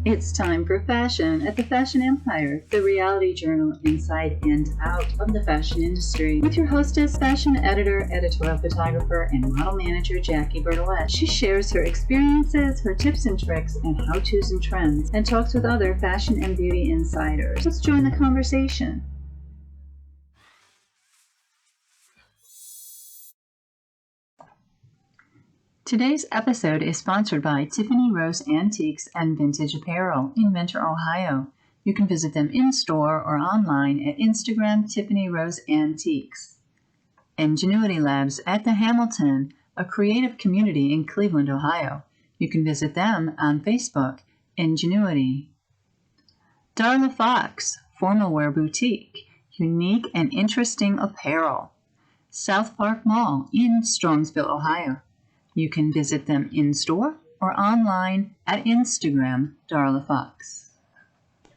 It's time for fashion at the Fashion Empire, the reality journal inside and out of the fashion industry. With your hostess, fashion editor, editorial photographer, and model manager Jackie Bertolette. She shares her experiences, her tips and tricks, and how-tos and trends, and talks with other fashion and beauty insiders. Let's join the conversation. Today's episode is sponsored by Tiffany Rose Antiques and Vintage Apparel in Mentor, Ohio. You can visit them in-store or online at Instagram Tiffany Rose Antiques. Ingenuity Labs at the Hamilton, a creative community in Cleveland, Ohio. You can visit them on Facebook, Ingenuity. Darla Fox, formal wear boutique, unique and interesting apparel. South Park Mall in Strongsville, Ohio. You can visit them in-store or online at Instagram, Darla Fox.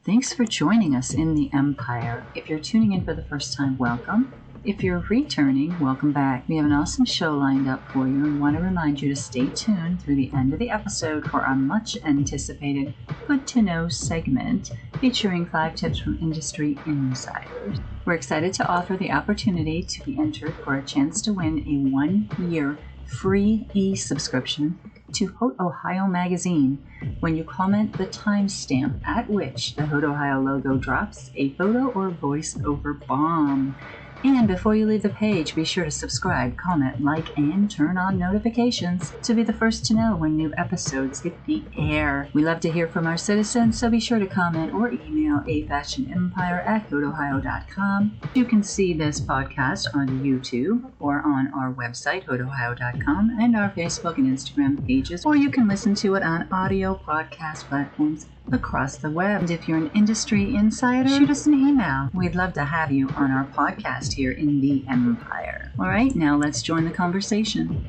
Thanks for joining us in the Empire. If you're tuning in for the first time, welcome. If you're returning, welcome back. We have an awesome show lined up for you and want to remind you to stay tuned through the end of the episode for our much-anticipated Good to Know segment featuring 5 tips from industry insiders. We're excited to offer the opportunity to be entered for a chance to win a 1-year free e-subscription to Hot Ohio magazine when you comment the timestamp at which the Hot Ohio logo drops a photo or voice-over bomb. And before you leave the page, be sure to subscribe, comment, like, and turn on notifications to be the first to know when new episodes hit the air. We love to hear from our citizens, so be sure to comment or email afashionempire@hotohio.com. You can see this podcast on YouTube or on our website, hotohio.com, and our Facebook and Instagram pages, or you can listen to it on audio podcast platforms across the web. And if you're an industry insider, shoot us an email. We'd love to have you on our podcast here in the Empire. All right, now let's join the conversation.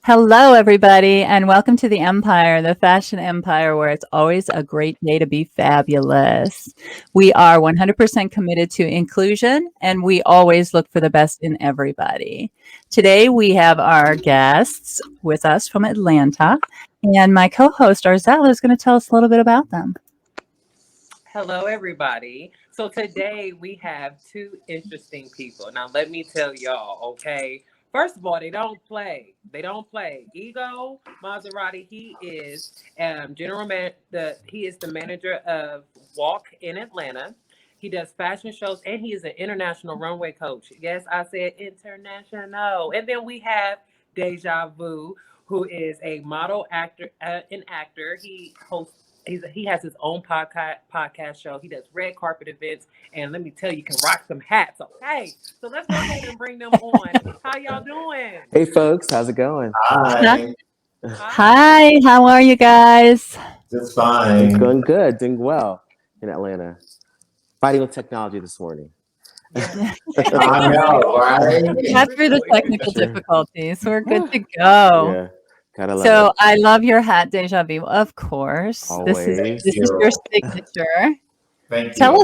Hello, everybody, and welcome to the Empire, the Fashion Empire, where it's always a great day to be fabulous. We are 100% committed to inclusion, and we always look for the best in everybody. Today, we have our guests with us from Atlanta, and my co-host, Arzella, is going to tell us a little bit about them. Hello, everybody. So today we have 2 interesting people. Now, let me tell y'all, okay? First of all, they don't play. Ego Maserati, he is he is the manager of WALK in Atlanta. He does fashion shows, and he is an international runway coach. Yes, I said international. And then we have DejavuTalkShow, who is a model, actor, an actor. He has his own podcast show. He does red carpet events, and let me tell you, can rock some hats. Okay, so let's go ahead and bring them on. How y'all doing? Hey, folks, how's it going? Hi. Hi, how are you guys? Just fine. It's going good, doing well in Atlanta. Fighting with technology this morning. I know, right? We got through the technical difficulties. We're good to go. Yeah, gotta love So it. I love your hat, Dejavu, of course. Always. This is your signature. Thank you. Tell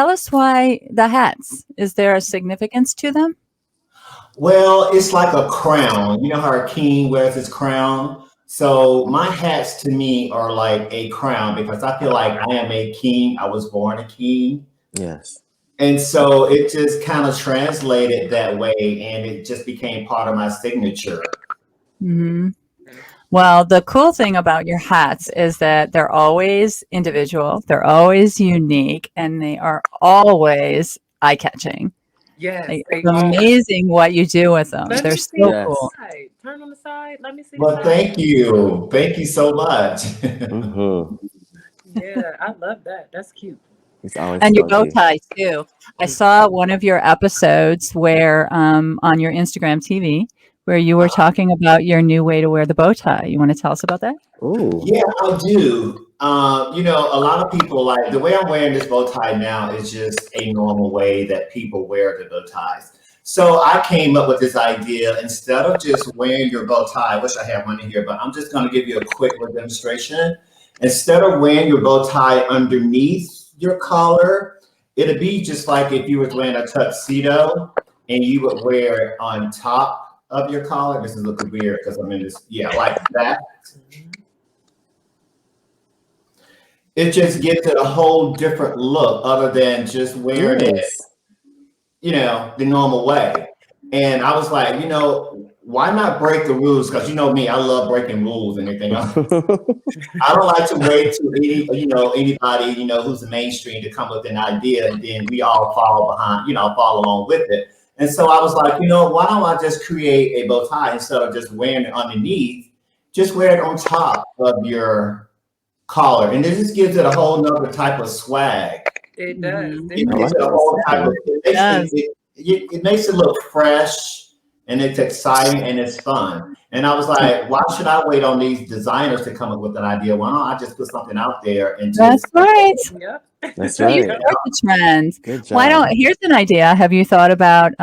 us why the hats. Is there a significance to them? Well, it's like a crown. You know how a king wears his crown? So my hats to me are like a crown because I feel like I am a king. I was born a king. Yes. And so it just kind of translated that way, and it just became part of my signature. Mm-hmm. Well, the cool thing about your hats is that they're always individual, they're always unique, and they are always eye-catching. Yes. Like, it's amazing what you do with them. They're so cool. Turn on the side. Let me see. Well, thank you. Thank you so much. Mm-hmm. Yeah, I love that. That's cute. It's always And your bow funky. tie too. I saw one of your episodes where on your Instagram TV where you were talking about your new way to wear the bow tie. You want to tell us about that? Ooh. Yeah, I do. You know, a lot of people like the way I'm wearing this bow tie now is just a normal way that people wear the bow ties. So I came up with this idea instead of just wearing your bow tie. I wish I had one in here, but I'm just going to give you a quick demonstration. Instead of wearing your bow tie underneath your collar, it'd be just like if you were wearing a tuxedo and you would wear it on top of your collar. This is looking weird because I'm in this, yeah, like that. it just gives it a whole different look other than just wearing it, Yes. the normal way. And I was like, why not break the rules? Because you know me, I love breaking rules and everything else. I don't like to wait to anybody, who's the mainstream to come with an idea and then we all follow behind, follow along with it. And so I was like, why don't I just create a bow tie instead of just wearing it underneath? Just wear it on top of your collar. And it just gives it a whole nother type of swag. It does. It makes it a whole type of, it makes it look fresh and it's exciting and it's fun. And I was like, why should I wait on these designers to come up with an idea? Why don't I just put something out there and That's right. Yeah. That's You right. start the trends. Good job. Why don't? Here's an idea. Have you thought about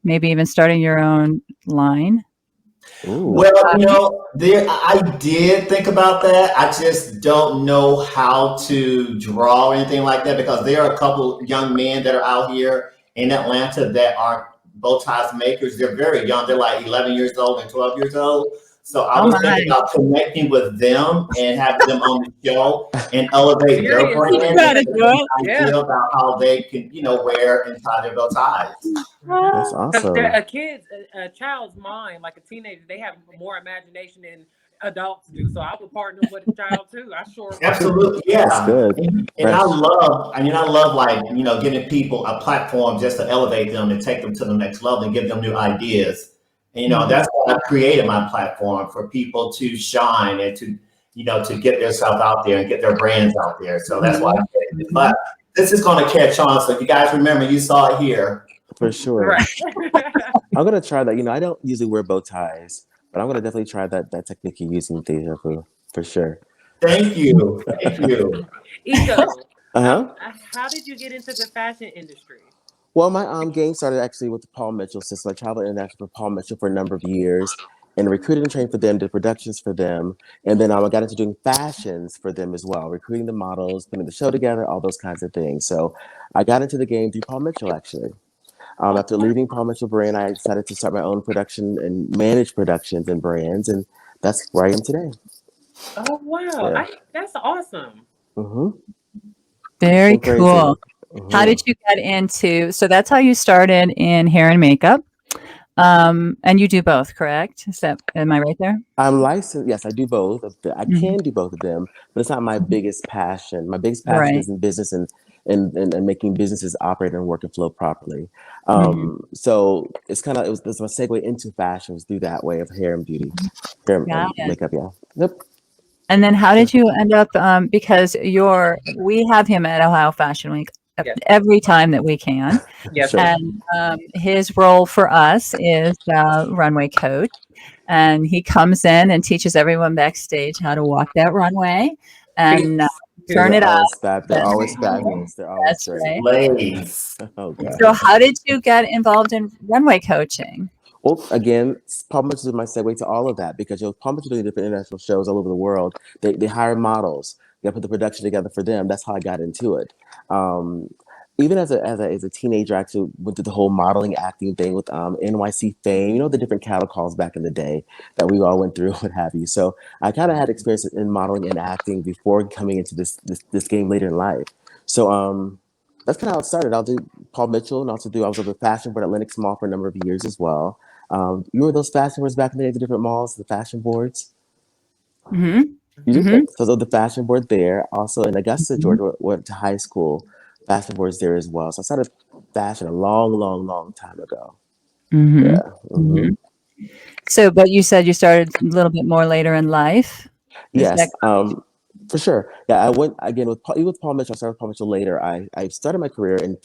maybe even starting your own line? Ooh. Well, I did think about that. I just don't know how to draw or anything like that because there are a couple young men that are out here in Atlanta that are bow ties makers. They're very young. They're like 11 years old and 12 years old. So I was thinking about connecting with them and having them on the show and elevate their brand and idea about how they can, wear and tie their bow ties. That's awesome. A child's mind, like a teenager, they have more imagination than adults do. So I would partner with a child too. I sure would. Absolutely, yeah. That's good. And I love like giving people a platform just to elevate them and take them to the next level and give them new ideas. And that's why I created my platform for people to shine and to to get themselves out there and get their brands out there. So that's why I did it. But this is going to catch on. So if you guys remember, you saw it here. For sure. Right. I'm gonna try that. I don't usually wear bow ties, but I'm gonna definitely try that technique you're using, DejaVu, for sure. Thank you. Thank you. Ego, How did you get into the fashion industry? Well, my game started actually with the Paul Mitchell system. I traveled internationally for Paul Mitchell for a number of years and recruited and trained for them, did productions for them. And then I got into doing fashions for them as well, recruiting the models, putting the show together, all those kinds of things. So I got into the game through Paul Mitchell, actually. After leaving Paul Mitchell brand, I decided to start my own production and manage productions and brands. And that's where I am today. Oh, wow. Yeah. That's awesome. Mm-hmm. Very cool. Mm-hmm. How did you get into, so that's how you started in hair and makeup. And you do both, correct? Am I right there? I'm licensed. Yes, I do both. I can do both of them, but it's not my biggest passion. My biggest passion is in business and making businesses operate and work and flow properly. So it's kind of, it was my segue into fashion was through that way of hair and beauty, hair and makeup. Yeah. Yep. And then how did you end up, because we have him at Ohio Fashion Week every time that we can. Yes. Sure. And his role for us is runway coach. And he comes in and teaches everyone backstage how to walk that runway and turn it up. They're always fabulous. They're always great. Ladies. Oh, God. So how did you get involved in runway coaching? Well, again, Paul Mitchell is my segue to all of that because Paul Mitchell doing different international shows all over the world. They hire models. They put the production together for them. That's how I got into it. Even as a teenager, I actually went through the whole modeling acting thing with NYC Fame. The different cattle calls back in the day that we all went through, what have you. So I kind of had experience in modeling and acting before coming into this game later in life. So that's kind of how it started. I'll do Paul Mitchell and I was over fashion board at Lenox Mall for a number of years as well. You remember those fashion boards back in the day, the different malls, the fashion boards? Mm-hmm. You did? So the fashion board there. Also in Augusta, Georgia, went to high school. Fashion boards there as well. So I started fashion a long time ago. Mm-hmm. Yeah. Mm-hmm. So, but you said you started a little bit more later in life. Yes, for sure. Yeah, I went again with Paul Mitchell. I started with Paul Mitchell later. I started my career in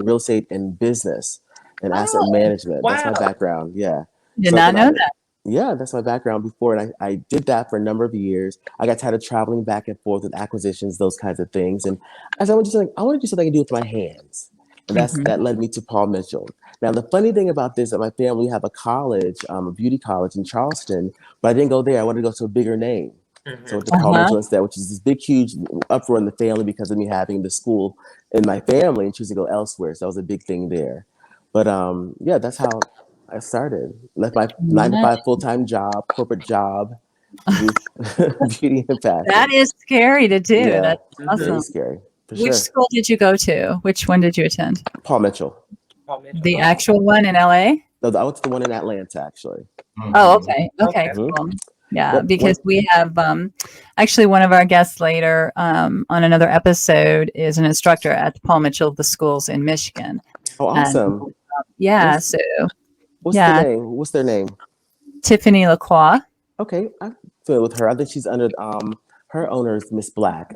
real estate and business and asset management. Wow. That's my background. Yeah. Did not know that. Yeah, that's my background before. And I did that for a number of years. I got tired of traveling back and forth with acquisitions, those kinds of things. And as I want to do something I can do with my hands. And that led me to Paul Mitchell. Now, the funny thing about this, that my family have a college, a beauty college in Charleston, but I didn't go there. I wanted to go to a bigger name. So to Paul Mitchell instead, which is this big, huge uproar in the family because of me having the school in my family and choosing to go elsewhere. So that was a big thing there. But yeah, that's how I started. Left my 9-to-5 full-time job, corporate job, beauty and fashion. That is scary to do. Yeah, That's very awesome. scary. For Which sure. school did you go to? Which one did you attend? Paul Mitchell. The actual one in LA? No, I went to the one in Atlanta, actually. Oh, okay. Okay, Mhm. cool. Yeah, What- because we have actually one of our guests later on another episode is an instructor at Paul Mitchell of the schools in Michigan. Oh, awesome. Yeah, What's- so What's yeah. the name? What's their name? Tiffany Lacroix. Okay, I'm familiar with her. I think she's under her owner is Miss Black.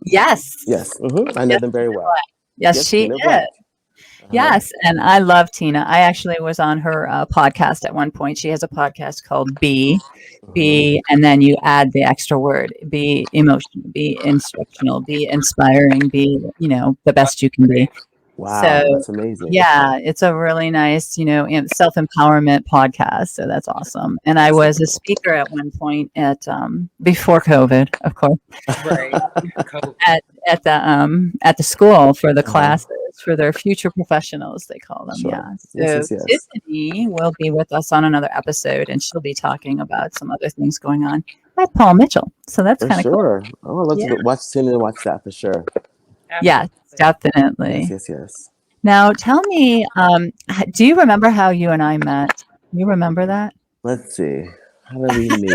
Yes. Yes, I know them very well. Yes, she Tina is. Black. Yes, and I love Tina. I actually was on her podcast at one point. She has a podcast called Be, and then you add the extra word: be emotional, be instructional, be inspiring, be the best you can be. Wow, So, that's amazing. Yeah, it's a really nice, self-empowerment podcast. So that's awesome. And I was a speaker at one point at before COVID, of course, Right. at the school for the classes for their future professionals, they call them. Sure. Yeah. So Yes. Tiffany will be with us on another episode, and she'll be talking about some other things going on at Paul Mitchell. So that's For kind of sure. Oh, I'd love Yeah. to tune in and watch that for sure. cool. Yes, definitely. Yes. Now, tell me, do you remember how you and I met? You remember that? Let's see. How did we meet?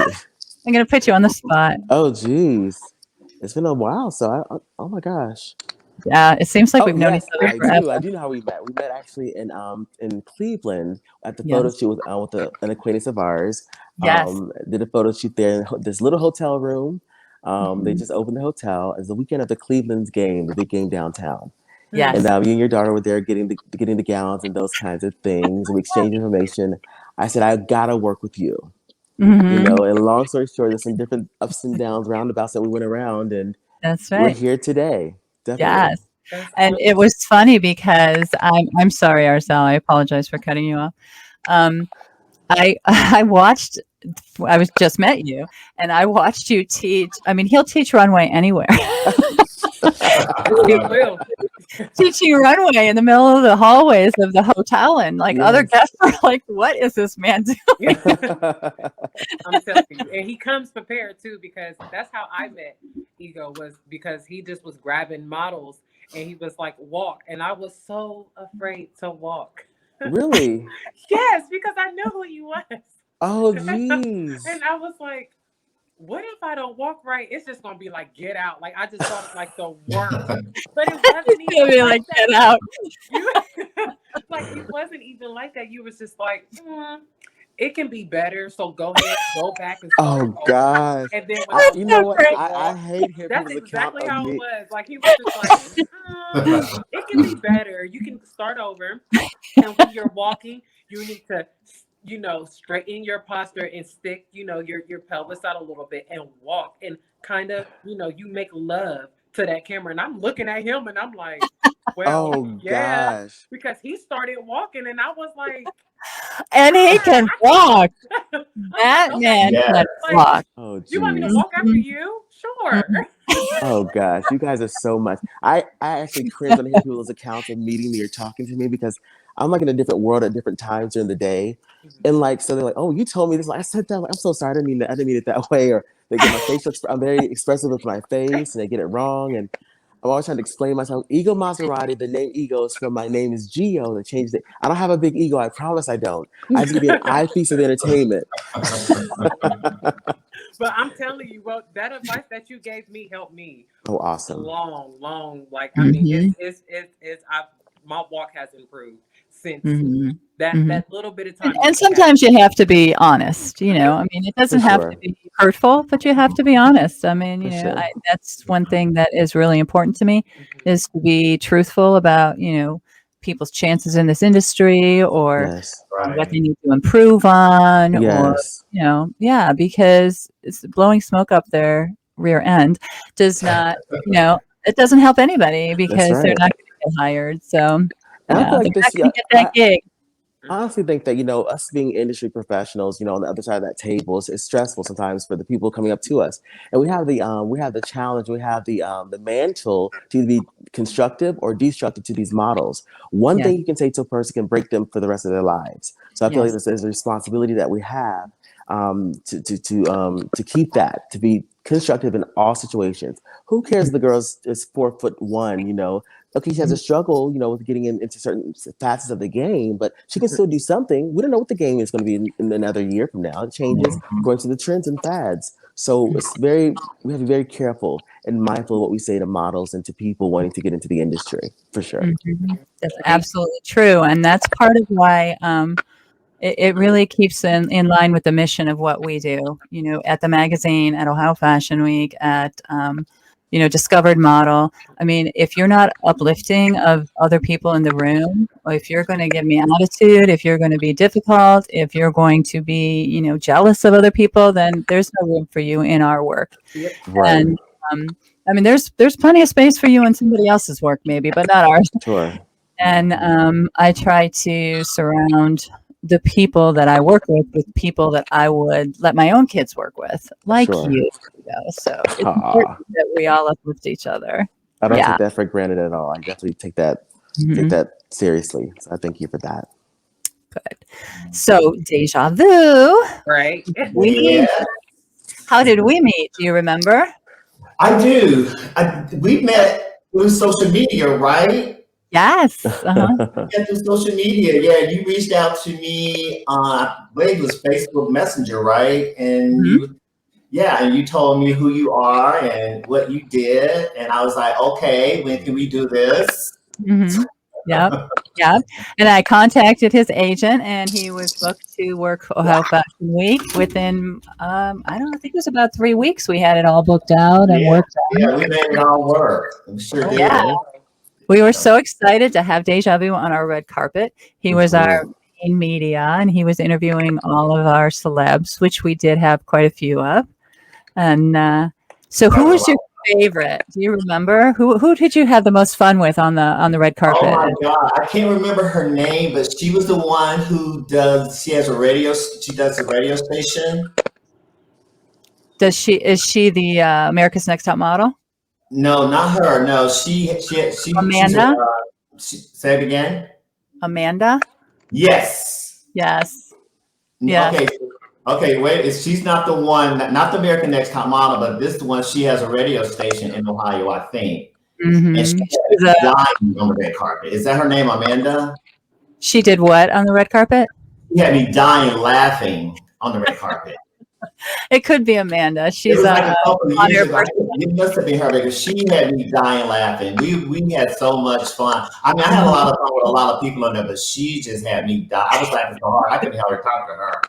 I'm going to put you on the spot. Oh, geez. It's been a while. So, oh my gosh. Yeah, it seems like Oh, we've known yes, each other I forever. do know how we met. We met actually in Cleveland at the Yes. photo shoot with an acquaintance of ours. Yes. Did a photo shoot there in this little hotel room. They Mhm. just opened the hotel. It was the weekend of the Cleveland's game, the big game downtown. Yes. And you and your daughter were there getting the gowns and those kinds of things. We exchanged information. I said, I gotta work with you. Mhm. And long story short, there's some different ups and downs, roundabouts that we went around, and That's we're right. here today. Definitely. Yes. And it was funny because I'm sorry, Arcel. I apologize for cutting you off. I watched. I was just met you, and I watched you teach. I mean, he'll teach runway anywhere. He will. Teaching runway in the middle of the hallways of the hotel, and other Yes. guests are like, "What is this man doing?" I'm telling you, and he comes prepared too, because that's how I met Ego, was because he just was grabbing models and he was like, walk, and I was so afraid to walk. Really? Yes, because I knew who he was. Oh, jeez. And I was like, what if I don't walk right? It's just gonna be like, get out. Like, I just thought like the worst. But it wasn't It's gonna even be like, that. "Get out." Like, it wasn't even like that. You was just like, it can be better. So go ahead, go back and start Oh, over." gosh. And then when You know what? great. I hate hearing that's people's account exactly of how it me. was. Like, he was just like, it can be better. You can start over. And when you're walking, you need to, straighten your posture and stick, your pelvis out a little bit and walk and kind of, you make love to that camera. And I'm looking at him and I'm like, well, Oh, yeah, gosh. because he started walking and I was like, And he can walk. That okay, man Yeah. can like, walk. Oh, you want me to jeez. walk after you? Sure. Oh, gosh. You guys are so much. I actually cringe when I hear people's accounts of meeting me or talking to me, because I'm like in a different world at different times during the day. And so they're like, oh, you told me this. Like, I said that. Like, I'm so sorry. I didn't mean it that way. Or they get my facial. I'm very expressive with my face, and they get it wrong. And I'm always trying to explain myself. Ego Maserati. The name Ego is from my name is Geo. They changed it. I don't have a big ego. I promise I don't. I just give you an eyepiece of entertainment. But I'm telling you, well, that advice that you gave me helped me Oh, awesome. long. Like, I mean, it's my walk has improved since Mhm. that Mhm. that little bit of time. And sometimes you have to be honest. I mean, it doesn't For have sure. to be hurtful, but you have to be honest. I mean, For sure. that's one thing that is really important to me, is to be truthful about, people's chances in this industry, or Yes. what they need to improve on, Yes. or, because it's blowing smoke up their rear end does not, it doesn't help anybody, because they're right. not going to get hired. So, And I feel like they're this. not going to get that gig. I honestly think that, us being industry professionals, on the other side of that table, it's stressful sometimes for the people coming up to us. And we have the challenge, we have the mantle to either be constructive or destructive to these models. One Yes. thing you can say to a person can break them for the rest of their lives. So I feel like Yes. there's a responsibility that we have to keep that, to be constructive in all situations. Who cares if the girl is 4'1", you know? Okay, she has a struggle, you know, with getting into certain facets of the game, but she can still do something. We don't know what the game is going to be in another year from now. It changes according to the trends and fads. So we have to be very careful and mindful of what we say to models and to people wanting to get into the industry, for sure. Mm-hmm. That's absolutely true. And that's part of why it really keeps in line with the mission of what we do, you know, at the magazine, at Ohio Fashion Week, at, you know, Discovered Model. I mean, if you're not uplifting of other people in the room, or if you're going to give me attitude, if you're going to be difficult, if you're going to be, you know, jealous of other people, then there's no room for you in our work. Yep. Right. And I mean, there's plenty of space for you in somebody else's work, maybe, but not ours. Sure. And I try to surround the people that I work with people that I would let my own kids work with, like Sure. you know. So it's important that we all uplift each other. I don't take that for granted at all. I definitely take that seriously. So I thank you for that. Good. So DejaVu, Right. How did we meet? Do you remember? I do. We met through social media, right? Yes. Yeah, through social media. Yeah, you reached out to me on, I believe it was Facebook Messenger, right? And you told me who you are and what you did, and I was like, okay, when can we do this? Yep. And I contacted his agent, and he was booked to work Ohio Fashion Week within, I don't know, I think it was about 3 weeks. We had it all booked out and worked out. Yeah, we made it all work. We sure did. Yeah. We were so excited to have DejaVu on our red carpet. He was our main media, and he was interviewing all of our celebs, which we did have quite a few of. And so who was your favorite? Do you remember? Who did you have the most fun with on the red carpet? Oh my God, I can't remember her name, but she was the one who she does a radio station. Is she the America's Next Top Model? No, not her. No, she Amanda? Say it again. Amanda? Yes. Yes. Okay, wait. She's not the one, not the American Next Top Model, but this is the one. She has a radio station in Ohio, I think. And she's dying on the red carpet. Is that her name, Amanda? She did what on the red carpet? She had me dying laughing on the red carpet. It could be Amanda. She's like a couple of years ago. It must have been her because she had me dying laughing. We had so much fun. I mean, I had a lot of fun with a lot of people in there, but she just had me die. I was laughing so hard I couldn't hardly talk to her.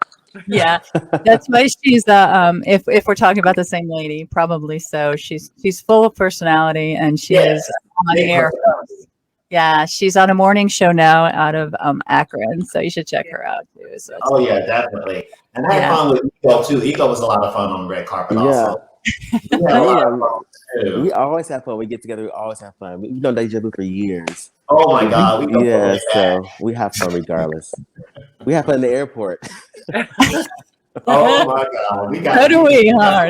Yeah, that's why she's if we're talking about the same lady, probably so. She's full of personality, and she is on air. Yeah, she's on a morning show now out of Akron, so you should check her out too. So yeah, definitely. And I had fun with Ego too. Ego was a lot of fun on the red carpet also. We always have fun. We get together, we always have fun. We've known DejaVu for years. Oh my God. So we have fun regardless. We have fun in the airport. Oh my God. We got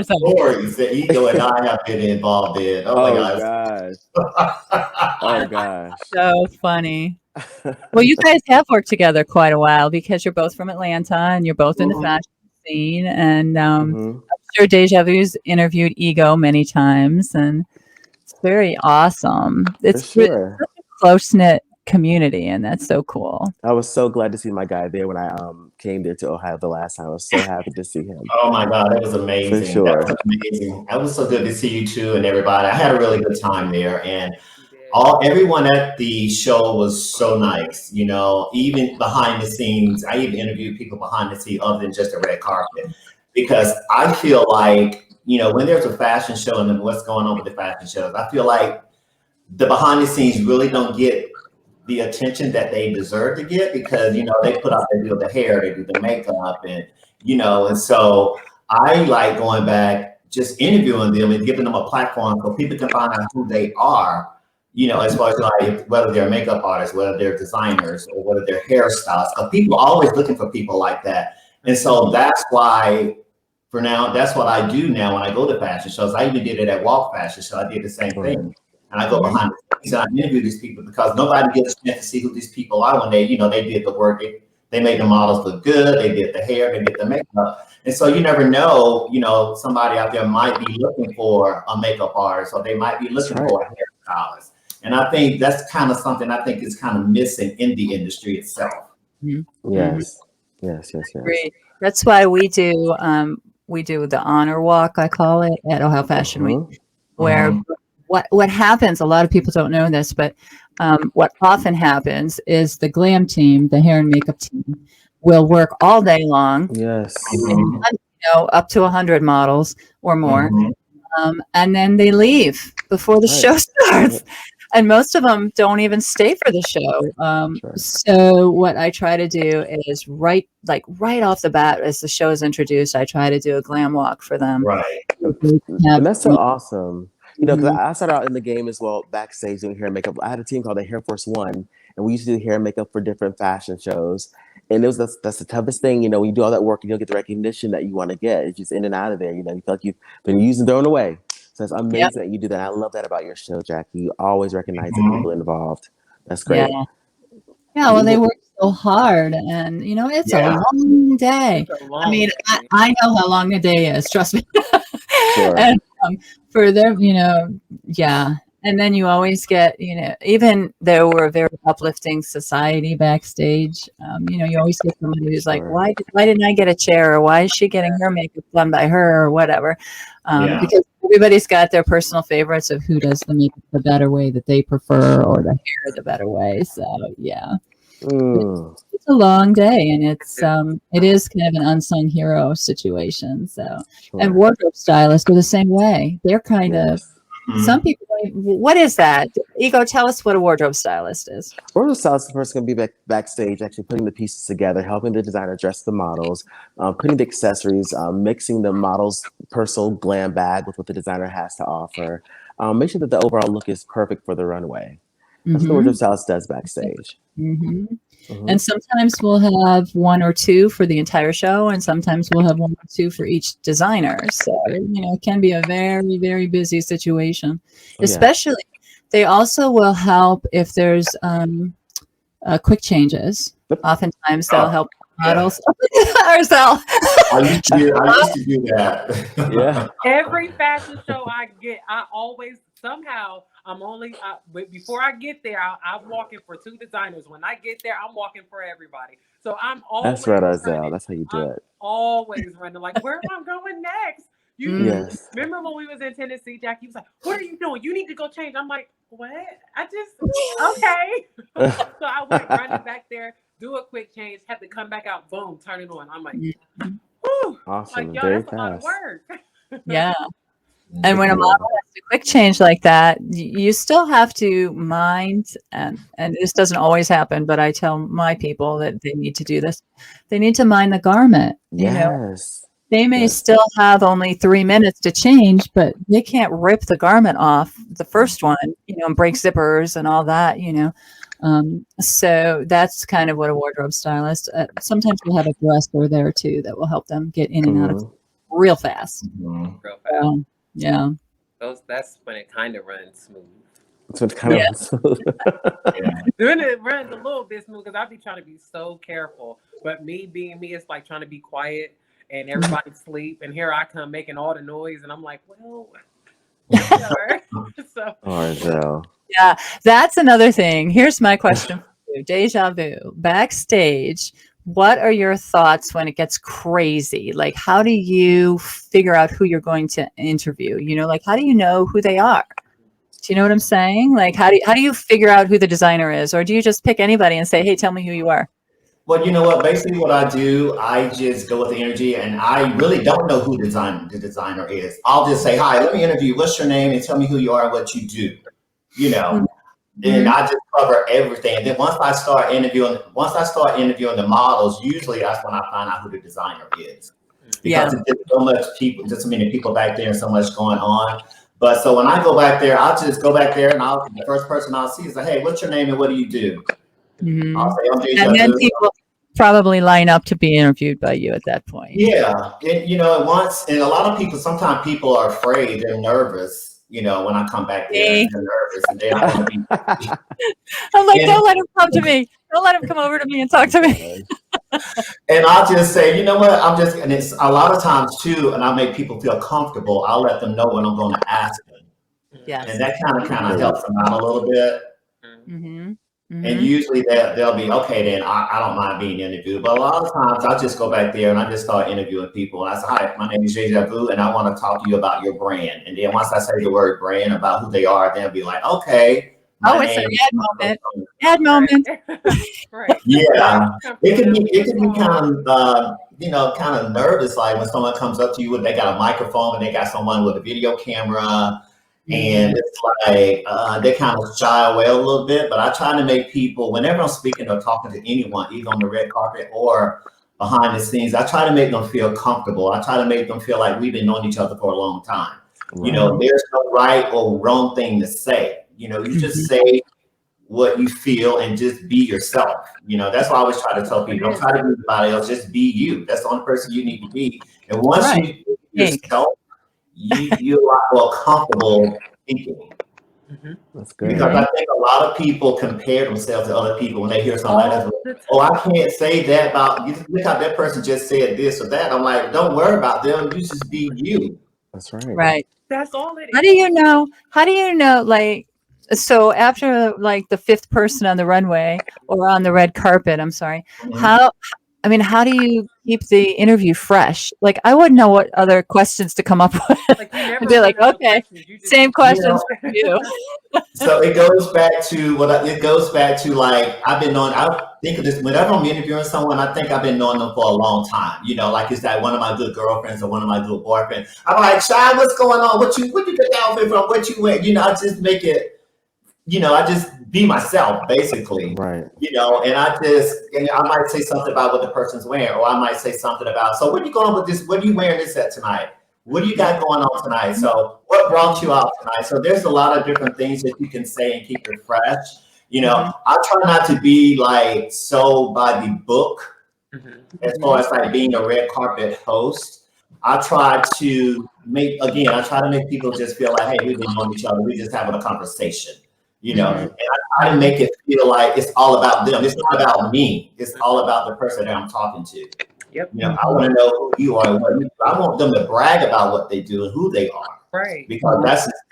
stories that Ego and I have been involved in. Oh my gosh. Oh gosh. So funny. Well, you guys have worked together quite a while because you're both from Atlanta and you're both in the fashion scene. And I'm sure DejaVu's interviewed Ego many times, and it's very awesome. It's such a close-knit community, and that's so cool. I was so glad to see my guy there when I came there to Ohio the last time. I was so happy to see him. Oh my God, that was amazing. For sure. That was amazing. That was so good to see you too and everybody. I had a really good time there, and everyone at the show was so nice, you know, even behind the scenes. I even interviewed people behind the scenes other than just a red carpet, because I feel like, you know, when there's a fashion show and then what's going on with the fashion shows, I feel like the behind the scenes really don't get the attention that they deserve to get, because, you know, they put out, they do the hair, they do the makeup, and, you know, and so I like going back, just interviewing them and giving them a platform so people can find out who they are. You know, as far as like whether they're makeup artists, whether they're designers, or whether they're hairstylists, because people are always looking for people like that. And so that's why, for now, that's what I do now when I go to fashion shows. I even did it at WALK Fashion Show. I did the same thing. And I go behind the scenes and I interview these people, because nobody gets a chance to see who these people are when they, you know, they did the work. They make the models look good. They get the hair, they get the makeup. And so you never know, somebody out there might be looking for a makeup artist, or they might be looking for a hairstylist. And I think that's kind of something I think is kind of missing in the industry itself. Mm-hmm. Yes. Great. That's why we do the honor walk, I call it, at Ohio Fashion Week, where what happens, a lot of people don't know this, but what often happens is the glam team, the hair and makeup team, will work all day long. Yes. Up to 100 models or more. And then they leave before the show starts. And most of them don't even stay for the show. So what I try to do is right off the bat, as the show is introduced, I try to do a glam walk for them. Right. And that's so awesome. Because I started out in the game as well, backstage doing hair and makeup. I had a team called the Hair Force One, and we used to do hair and makeup for different fashion shows. And that's the toughest thing, when you do all that work, you don't get the recognition that you want to get. It's just in and out of there. You feel like you've been used and thrown away. So it's amazing that you do that. I love that about your show, Jackie. You always recognize the people involved. That's great. Yeah, well, they work so hard, and it's a long day. I mean, I know how long a day is. Trust me. And for them, and then you always get, even though we're a very uplifting society backstage, you always get somebody who's like, why didn't I get a chair, or why is she getting her makeup done by her, or whatever? Because everybody's got their personal favorites of who does the makeup the better way that they prefer, or the hair the better way. So it's a long day, and it is kind of an unsung hero situation. So, and wardrobe stylists are the same way. They're kind of some people. What is that? Ego, tell us what a wardrobe stylist is. Wardrobe stylist is the person going to be backstage, actually putting the pieces together, helping the designer dress the models, putting the accessories, mixing the model's personal glam bag with what the designer has to offer. Make sure that the overall look is perfect for the runway. That's what the wardrobe stylist does backstage. And sometimes we'll have one or two for the entire show, and sometimes we'll have one or two for each designer. So, it can be a very, very busy situation. Especially, they also will help if there's quick changes. Oftentimes, they'll help models ourselves. I used to do that. Every fashion show I get, I always somehow before I get there, I'm walking for two designers. When I get there, I'm walking for everybody. So I'm always that's right, Isel. That's how you do it. Always running. Like, where am I going next? Remember when we was in Tennessee, Jackie was like, "What are you doing? You need to go change." I'm like, "What? Okay." So I went running back there, do a quick change, have to come back out, boom, turn it on. I'm like, "Whew." Awesome. Like, yo, very that's fast. a lot of work. And when a model has a quick change like that, you still have to mind, and this doesn't always happen, but I tell my people that they need to do this. They need to mind the garment. They may still have only 3 minutes to change, but they can't rip the garment off the first one, and break zippers and all that, So that's kind of what a wardrobe stylist. Sometimes we'll have a dresser there too that will help them get in and out of real fast. Real fast. That's when it kind of runs smooth. So it's kind of smooth. Then it runs a little bit smooth because I be trying to be so careful. But me being me, it's like trying to be quiet and everybody sleep. And here I come making all the noise, and I'm like, well, so. Yeah, that's another thing. Here's my question for you, Dejavu. Backstage, what are your thoughts when it gets crazy? Like, how do you figure out who you're going to interview? Like, how do you know who they are? Do you know what I'm saying? Like, how do you figure out who the designer is? Or do you just pick anybody and say, hey, tell me who you are? Well, you know what? Basically what I do, I just go with the energy, and I really don't know who the designer is. I'll just say, hi, let me interview you. What's your name? And tell me who you are and what you do. And I just cover everything. And then once I start interviewing the models, usually that's when I find out who the designer is. Because it's just so much people, just so many people back there and so much going on. But so when I go back there, I'll just go back there, and the first person I'll see is like, hey, what's your name and what do you do? I'll say, I'm DejavuTalkShow. And then people probably line up to be interviewed by you at that point. Yeah. And, and a lot of people, sometimes people are afraid, they're nervous. When I come back there, they're nervous, and they don't want to be. I'm like, don't let him come to me. Don't let him come over to me and talk to me. And I'll just say, you know what, and it's a lot of times too, and I'll make people feel comfortable. I'll let them know what I'm going to ask them. Yes. And that kind of helps them out a little bit. Mm-hmm. And usually they'll be, okay, then I don't mind being interviewed. But a lot of times I'll just go back there and I just start interviewing people. And I say, hi, my name is DejavuTalkShow, and I want to talk to you about your brand. And then once I say the word brand, about who they are, they'll be like, okay. It's an ad moment. Ad moment. Right. Yeah. It can be kind of, kind of nervous, like when someone comes up to you and they got a microphone and they got someone with a video camera. And it's like they kind of shy away a little bit, but I try to make people, whenever I'm speaking or talking to anyone, either on the red carpet or behind the scenes, I try to make them feel comfortable. I try to make them feel like we've been knowing each other for a long time. Right. There's no right or wrong thing to say. You just say what you feel and just be yourself. That's why I always try to tell people, don't try to be anybody else, just be you. That's the only person you need to be. And once you be yourself, you're a lot more comfortable thinking. That's good. Because I think a lot of people compare themselves to other people when they hear something like that. Oh, I can't say that about you. Look how that person just said this or that. I'm like, don't worry about them. You just be you. That's right. Right. That's all it is. How do you know, like, so after like the fifth person on the runway or on the red carpet, I'm sorry, how do you keep the interview fresh? Like, I wouldn't know what other questions to come up with. I'd be like, okay, same questions for you. So it goes back to like, I think of this, whenever I'm interviewing someone, I think I've been knowing them for a long time. Like, it's that one of my good girlfriends or one of my good boyfriends. I'm like, Shy, what's going on? What you get the outfit from? What you wear? I just make it, I just be myself, basically. Right. And I might say something about what the person's wearing, or I might say something about, so where you going with this? What are you wearing this at tonight? What do you got going on tonight? So what brought you out tonight? So there's a lot of different things that you can say and keep it fresh. I try not to be like so by the book as far as like being a red carpet host. I try to make people just feel like, hey, we've been knowing each other. We're just having a conversation. And I try to make it feel like it's all about them. It's not about me. It's all about the person that I'm talking to. Yep. I want to know who you are. I want them to brag about what they do and who they are. Right. Because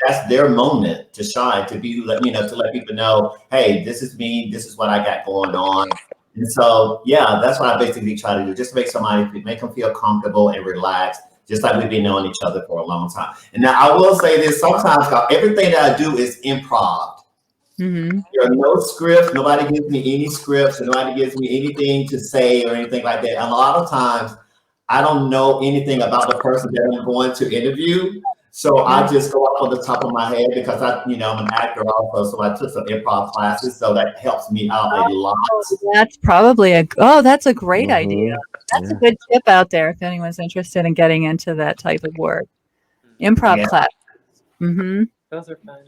that's their moment to shine, to be, to let people know, hey, this is me. This is what I got going on. And so, that's what I basically try to do. Just make them feel comfortable and relaxed, just like we've been knowing each other for a long time. And now I will say this, sometimes everything that I do is improv. There are no scripts. Nobody gives me any scripts, and nobody gives me anything to say or anything like that. And a lot of times, I don't know anything about the person that I'm going to interview, so I just go off on the top of my head because I'm an actor also, so I took some improv classes, so that helps me out a lot. That's probably that's a great idea. That's a good tip out there if anyone's interested in getting into that type of work. Improv class. Those are fun.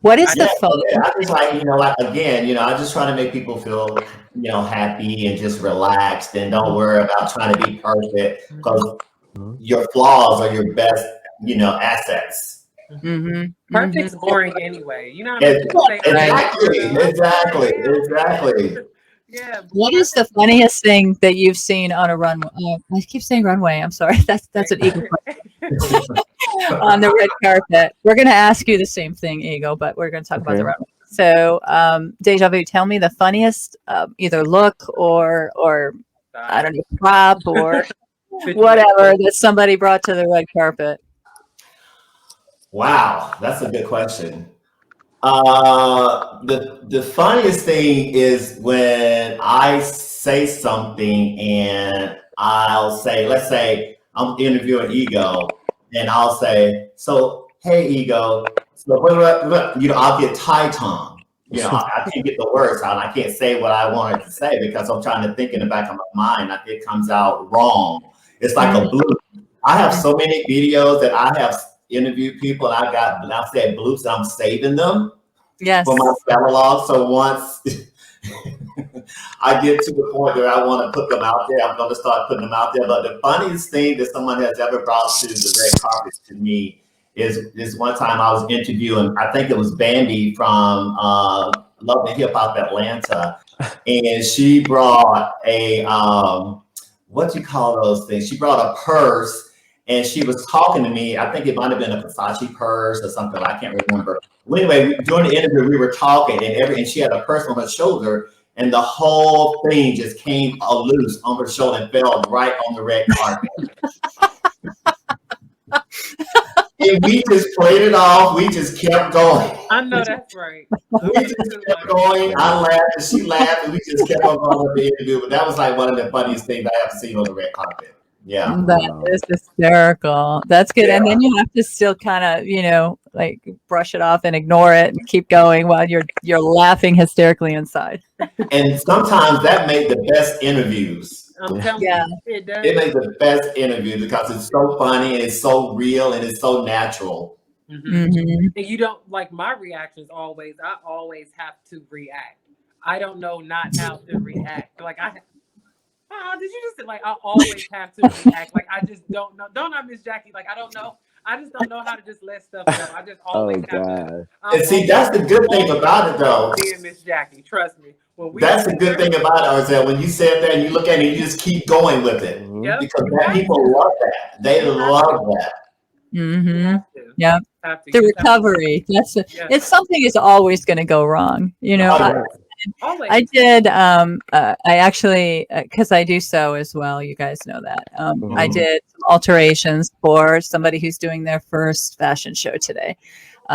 What is the fun? I just I just try to make people feel, happy and just relaxed, and don't worry about trying to be perfect, because your flaws are your best, assets. Perfect's boring anyway. Exactly. Yeah. What is the funniest thing that you've seen on a runway? I keep saying runway. I'm sorry. That's an Ego question. On the red carpet. We're going to ask you the same thing, Ego, but we're going to talk about the runway. So, DejaVu, tell me the funniest either look or I don't know, prop or whatever that somebody brought to the red carpet. Wow, that's a good question. The funniest thing is when I say something and I'll say, let's say I'm interviewing Ego, and I'll say, so, hey, Ego, so I'll get tie-tongue. I can't get the words out. I can't say what I wanted to say because I'm trying to think in the back of my mind. It comes out wrong. It's like a bloop. I have so many videos that I have interviewed people, and I've said bloops, and I'm saving them for my catalog. So once I get to the point where I want to put them out there, I'm going to start putting them out there. But the funniest thing that someone has ever brought to the red carpet to me is one time I was interviewing, I think it was Bambi from Love and Hip Hop Atlanta, and she brought a what do you call those things? She brought a purse, and she was talking to me. I think it might have been a Versace purse or something. I can't remember. Well, anyway, during the interview, we were talking, and she had a purse on her shoulder, and the whole thing just came loose on her shoulder and fell right on the red carpet. And we just played it off. We just kept going. I know that's right. We just kept going. I laughed and she laughed, and we just kept on going with the interview. But that was like one of the funniest things I have seen on the red carpet. Yeah. That is hysterical. That's good. Yeah. And then you have to still kind of, like brush it off and ignore it and keep going while you're laughing hysterically inside. And sometimes that made the best interviews. I'm telling Yeah. you, it does. It makes the best interviews because it's so funny and it's so real and it's so natural. Mhm. And you don't like my reactions always. I always have to react. I don't know not how to react. Like did you just like I always have to react. Like I just don't know. Don't I, Miss Jackie? Like I don't know. I just don't know how to just let stuff go. I just always have to. And see, that's the good thing about it, though. Miss Jackie, trust me. That's the good thing about it, is that when you sit there and you look at it, you just keep going with it. Yep. Because people love that. They love that. Mm-hmm. Yeah. Have to. The recovery. It's something is always going to go wrong. Always. I did. I actually, because I do sew as well. You guys know that. I did some alterations for somebody who's doing their first fashion show today.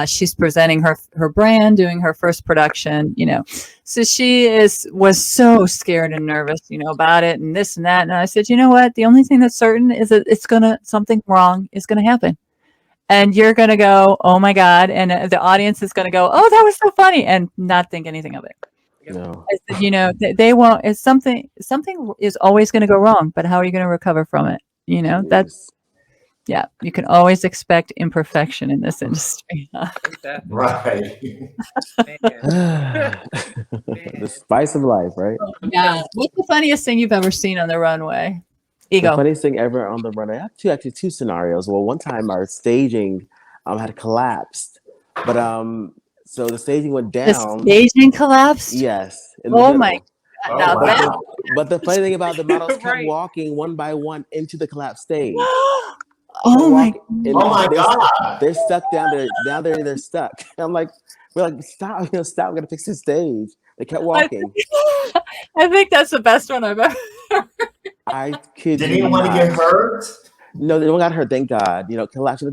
She's presenting her brand, doing her first production. So she was so scared and nervous, about it and this and that. And I said, you know what? The only thing that's certain is that something wrong is gonna happen. And you're going to go, oh my God. And the audience is going to go, oh, that was so funny. And not think anything of it. No. I said, they won't, it's something is always going to go wrong, but how are you going to recover from it? You can always expect imperfection in this industry. Right. The spice of life, right? Yeah. What's the funniest thing you've ever seen on the runway? Ego. The funniest thing ever on the runway. I have two scenarios. Well, one time our staging had collapsed, but so the staging went down. The staging collapsed? Yes. Oh my God. But the funny thing about the models kept walking one by one into the collapsed stage. Oh my God. They're stuck down there. They're stuck. I'm like, we're like, stop, stop. We're gonna fix the stage. They kept walking. I think that's the best one I've ever heard. I kid you. Did anyone get hurt? No, they don't got hurt. Thank God. Collapsed.